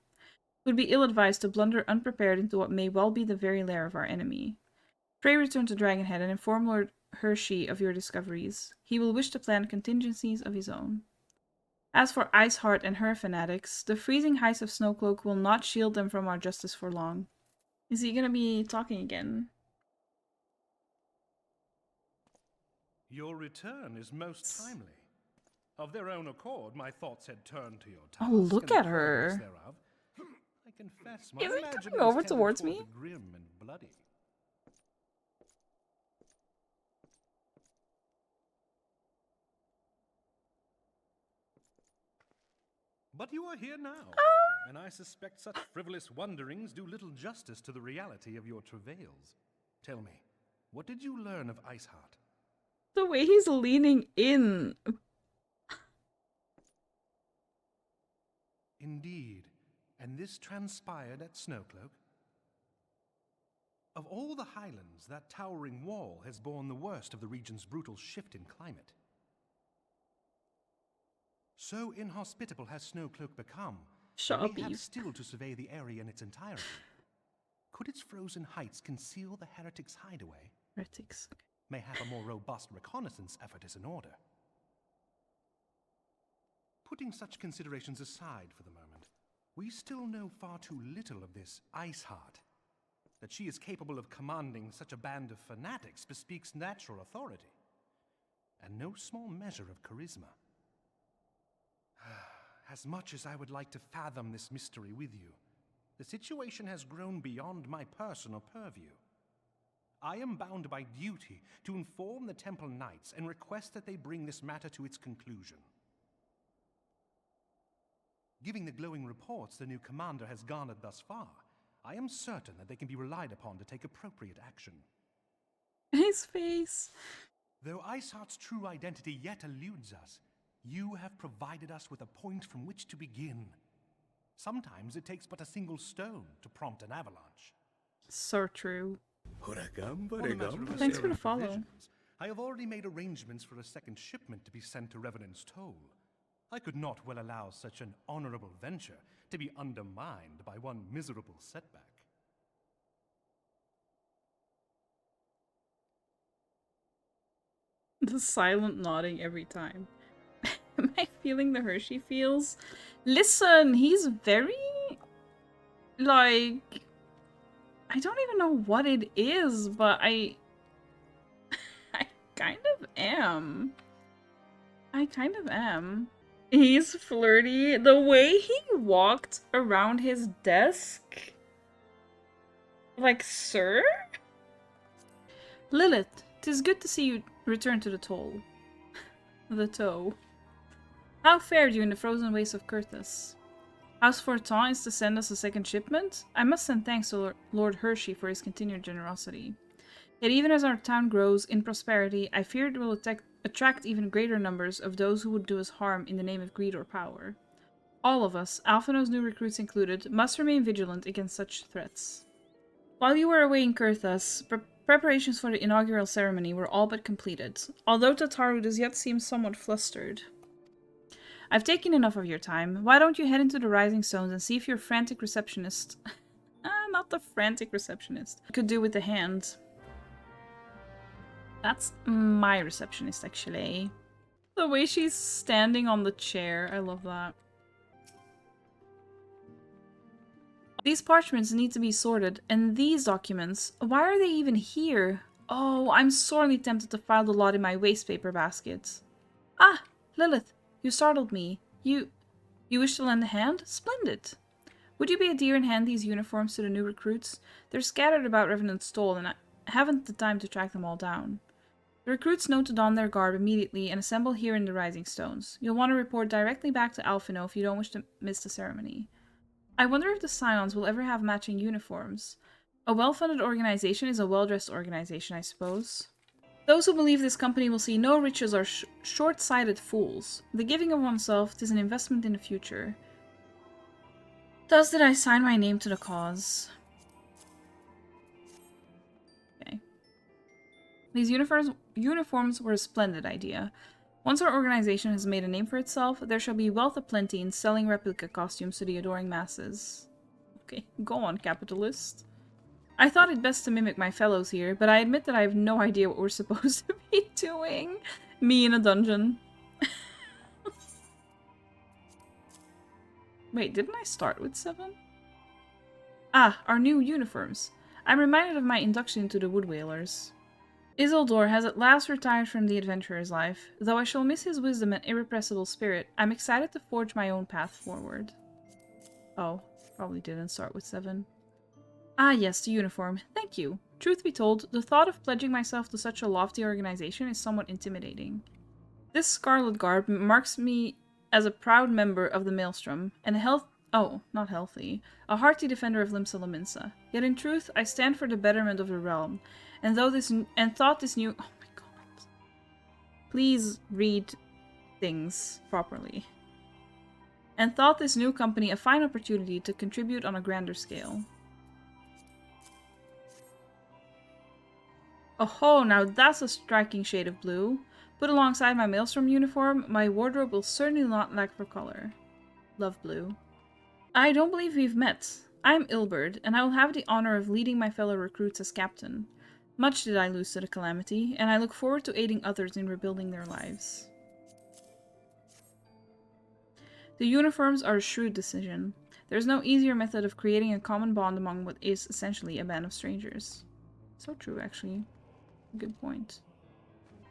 It would be ill-advised to blunder unprepared into what may well be the very lair of our enemy. Pray return to Dragonhead and inform Lord Hershey of your discoveries. He will wish to plan contingencies of his own. As for Iceheart and her fanatics, the freezing heights of Snowcloak will not shield them from our justice for long. Is he gonna be talking again? Your return is most timely. Of their own accord, my thoughts had turned to your task. Oh, look and at the her. progress thereof. I confess, my Is he imaginings coming over tended towards toward me? the grim and bloody. But you are here now, and I suspect such frivolous wonderings do little justice to the reality of your travails. Tell me, what did you learn of Iceheart? The way he's leaning in. Indeed, and this transpired at Snowcloak? Of all the highlands, that towering wall has borne the worst of the region's brutal shift in climate. So inhospitable has Snowcloak become, that we have Sharpies. still to survey the area in its entirety. Could its frozen heights conceal the heretics' hideaway? Heretics. Mayhap a more robust reconnaissance effort is in order. Putting such considerations aside for the moment, we still know far too little of this Iceheart. That she is capable of commanding such a band of fanatics bespeaks natural authority, and no small measure of charisma. As much as I would like to fathom this mystery with you, the situation has grown beyond my personal purview. I am bound by duty to inform the Temple Knights and request that they bring this matter to its conclusion. Giving the glowing reports the new commander has garnered thus far, I am certain that they can be relied upon to take appropriate action. His face. Though Iceheart's true identity yet eludes us, you have provided us with a point from which to begin. Sometimes it takes but a single stone to prompt an avalanche. So true. On a matter of Thanks for the restoring follow. provisions, I have already made arrangements for a second shipment to be sent to Revenant's Toll. I could not well allow such an honorable venture to be undermined by one miserable setback. The silent nodding every time. Am I feeling the Hershey feels? Listen, he's very... like... I don't even know what it is, but I kind of am. I kind of am. He's flirty. The way he walked around his desk. Like, sir? Lilith, 'tis good to see you return to the toll. The toe. How fared you in the frozen wastes of Kurthus? House Fortin is to send us a second shipment? I must send thanks to Lord Hershey for his continued generosity. Yet even as our town grows in prosperity, I fear it will attract even greater numbers of those who would do us harm in the name of greed or power. All of us, Alphino's new recruits included, must remain vigilant against such threats. While you were away in Kurthus, preparations for the inaugural ceremony were all but completed, although Tataru does yet seem somewhat flustered. I've taken enough of your time. Why don't you head into the Rising Stones and see if your frantic receptionist... not the frantic receptionist. Could do with the hand. That's my receptionist, actually. The way she's standing on the chair. I love that. These parchments need to be sorted, and these documents, why are they even here? Oh, I'm sorely tempted to file the lot in my waste paper basket. Ah, Lilith, you startled me. You wish to lend a hand? Splendid. Would you be a dear and hand these uniforms to the new recruits? They're scattered about Revenant's Toll, and I haven't the time to track them all down. The recruits know to don their garb immediately and assemble here in the Rising Stones. You'll want to report directly back to Alphino if you don't wish to miss the ceremony. I wonder if the Scions will ever have matching uniforms. A well-funded organization is a well-dressed organization, I suppose. Those who believe this company will see no riches are short-sighted fools. The giving of oneself is an investment in the future. Thus did I sign my name to the cause. Okay. These uniforms were a splendid idea. Once our organization has made a name for itself, there shall be wealth aplenty in selling replica costumes to the adoring masses. Okay, go on, capitalist. I thought it best to mimic my fellows here, but I admit that I have no idea what we're supposed to be doing. Me in a dungeon. Wait, didn't I start with 7? Ah, our new uniforms. I'm reminded of my induction into the Wood Whalers. Isildur has at last retired from the adventurer's life. Though I shall miss his wisdom and irrepressible spirit, I'm excited to forge my own path forward. Oh, probably didn't start with 7. Ah yes, the uniform. Thank you. Truth be told, the thought of pledging myself to such a lofty organization is somewhat intimidating. This scarlet garb marks me as a proud member of the Maelstrom, and not healthy, a hearty defender of Limsa Lominsa. Yet in truth, I stand for the betterment of the realm, and thought this new... Oh my god. Please read things properly. And thought this new company a fine opportunity to contribute on a grander scale. Oh, now that's a striking shade of blue. Put alongside my Maelstrom uniform, my wardrobe will certainly not lack for color. Love blue. I don't believe we've met. I'm Ilberd, and I will have the honor of leading my fellow recruits as captain. Much did I lose to the calamity, and I look forward to aiding others in rebuilding their lives. The uniforms are a shrewd decision. There's no easier method of creating a common bond among what is essentially a band of strangers. So true, actually. Good point.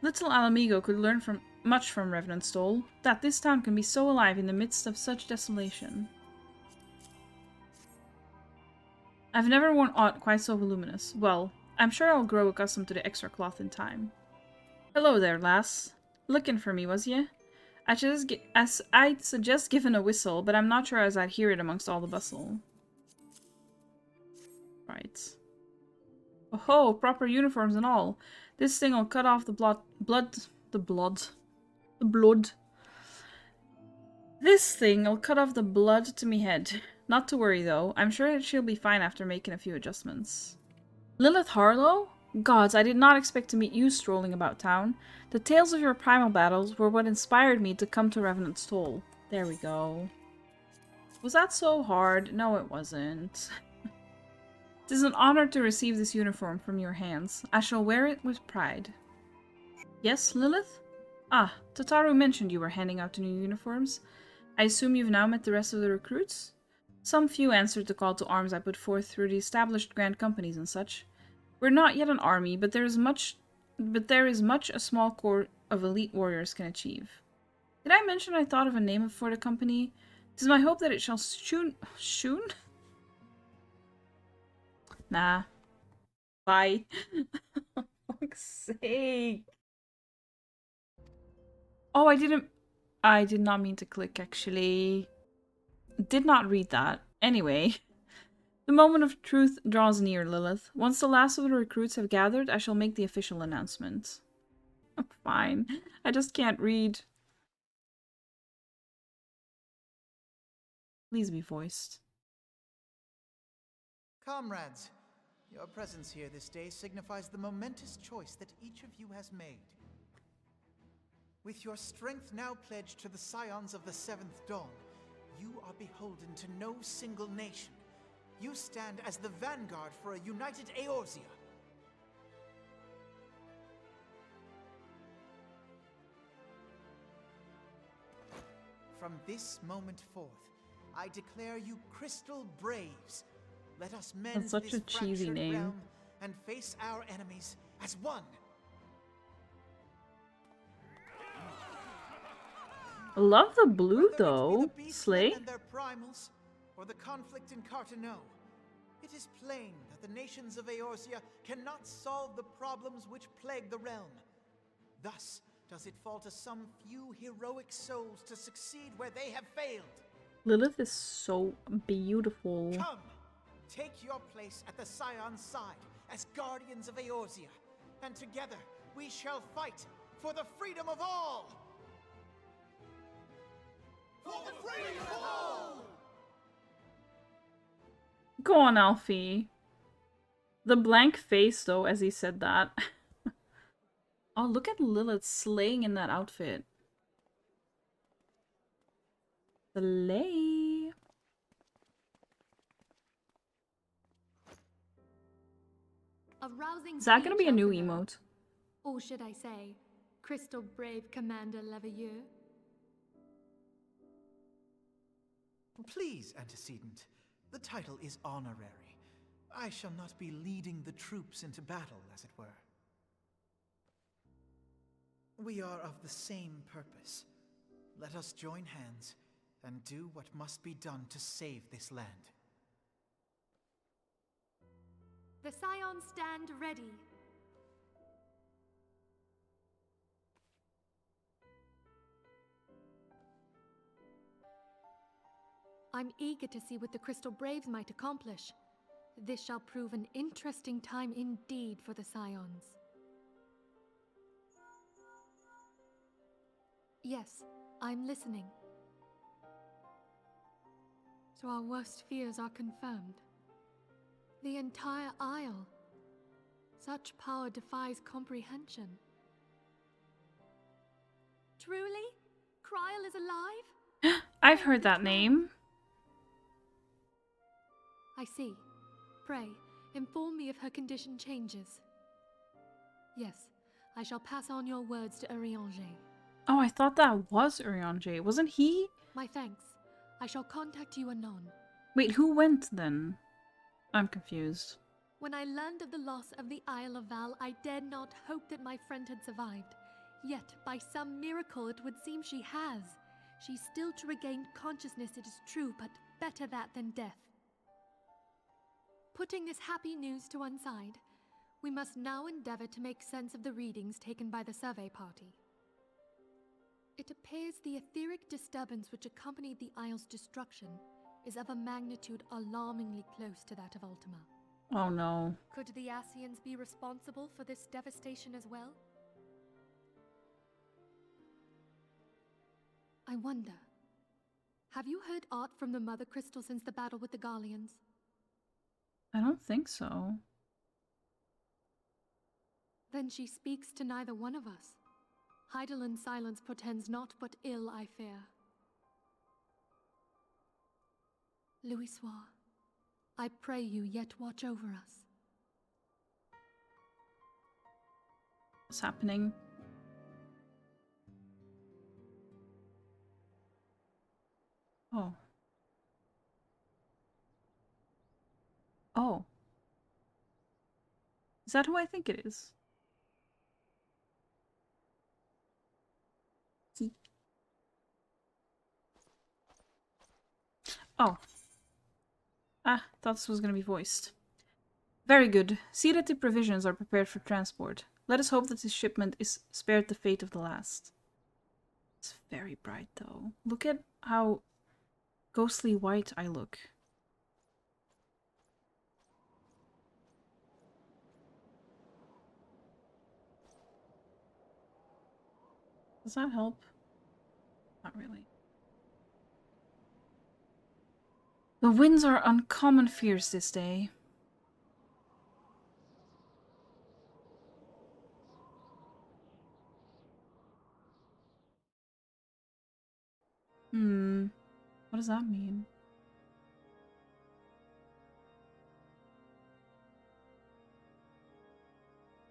Little Alamigo could learn much from Revenant's Toll, that this town can be so alive in the midst of such desolation. I've never worn aught quite so voluminous. Well, I'm sure I'll grow accustomed to the extra cloth in time. Hello there, lass. Looking for me, was ye? I'd suggest giving a whistle, but I'm not sure as I'd hear it amongst all the bustle. Right. Oh, proper uniforms and all. This thing will cut off the blood. This thing will cut off the blood to me head. Not to worry though. I'm sure she'll be fine after making a few adjustments. Lilith Harlow? Gods, I did not expect to meet you strolling about town. The tales of your primal battles were what inspired me to come to Revenant's Toll. There we go. Was that so hard? No, it wasn't. It is an honor to receive this uniform from your hands. I shall wear it with pride. Yes, Lilith? Ah, Tataru mentioned you were handing out new uniforms. I assume you've now met the rest of the recruits? Some few answered the call to arms I put forth through the established grand companies and such. We're not yet an army, but there is much a small corps of elite warriors can achieve. Did I mention I thought of a name for the company? It is my hope that it shall soon... Nah. Bye. For fuck's sake. Oh, I did not mean to click, actually. Did not read that. Anyway. The moment of truth draws near, Lilith. Once the last of the recruits have gathered, I shall make the official announcement. Fine. I just can't read. Please be voiced. Comrades, your presence here this day signifies the momentous choice that each of you has made. With your strength now pledged to the scions of the Seventh Dawn, you are beholden to no single nation. You stand as the vanguard for a united Eorzea. From this moment forth, I declare you Crystal Braves. Let us mend That's such this a cheesy fractured name. realm and face our enemies as one. I love the blue, Whether though. it be the Slay? beastmen and their primals, or the conflict in Carteneau, it is plain that the nations of Eorzea cannot solve the problems which plague the realm. Thus does it fall to some few heroic souls to succeed where they have failed. Lilith is so beautiful. Come, take your place at the Scion's side as guardians of Eorzea, and together we shall fight for the freedom of all! For the freedom of all! Go on, Alfie. The blank face, though, as he said that. Oh, look at Lilith slaying in that outfit. Slay. A rousing Is that gonna speech, be a new Elfina. emote? Or should I say, Crystal Brave Commander Leveilleur? Please, Antecedent. The title is honorary. I shall not be leading the troops into battle, as it were. We are of the same purpose. Let us join hands and do what must be done to save this land. The Scions stand ready. I'm eager to see what the Crystal Braves might accomplish. This shall prove an interesting time indeed for the Scions. Yes, I'm listening. So our worst fears are confirmed. The entire Isle. Such power defies comprehension. Truly? Kryl is alive? I've heard that name. I see. Pray, inform me if her condition changes. Yes, I shall pass on your words to Eorzea. Oh, I thought that was Eorzea. Wasn't he? My thanks. I shall contact you anon. Wait, who went then? I'm confused. When I learned of the loss of the Isle of Val, I dared not hope that my friend had survived. Yet, by some miracle, it would seem she has. She's still to regain consciousness, it is true, but better that than death. Putting this happy news to one side, we must now endeavor to make sense of the readings taken by the survey party. It appears the etheric disturbance which accompanied the Isle's destruction is of a magnitude alarmingly close to that of Ultima. Oh no. Could the Ascians be responsible for this devastation as well? I wonder. Have you heard aught from the Mother Crystal since the battle with the Garleans? I don't think so. Then she speaks to neither one of us. Heidelind's silence portends naught but ill, I fear. Louisoix, I pray you yet watch over us. What's happening? Oh. Oh. Is that who I think it is? Oh. Ah, thought this was gonna be voiced. Very good. See that the provisions are prepared for transport. Let us hope that this shipment is spared the fate of the last. It's very bright, though. Look at how ghostly white I look. Does that help? Not really. The winds are uncommon fierce this day. What does that mean?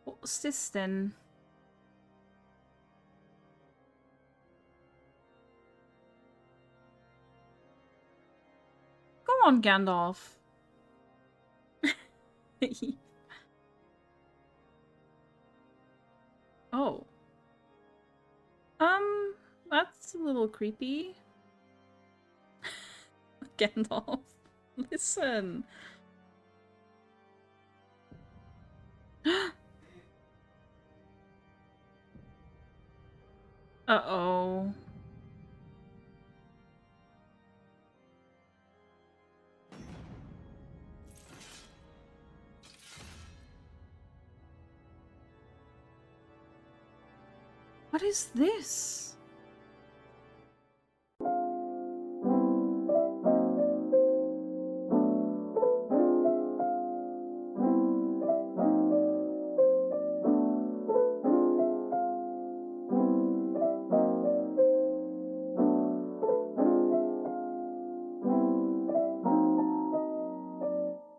What's this then? Go on, Gandalf. Oh. That's a little creepy. Gandalf, listen. Uh-oh. What is this?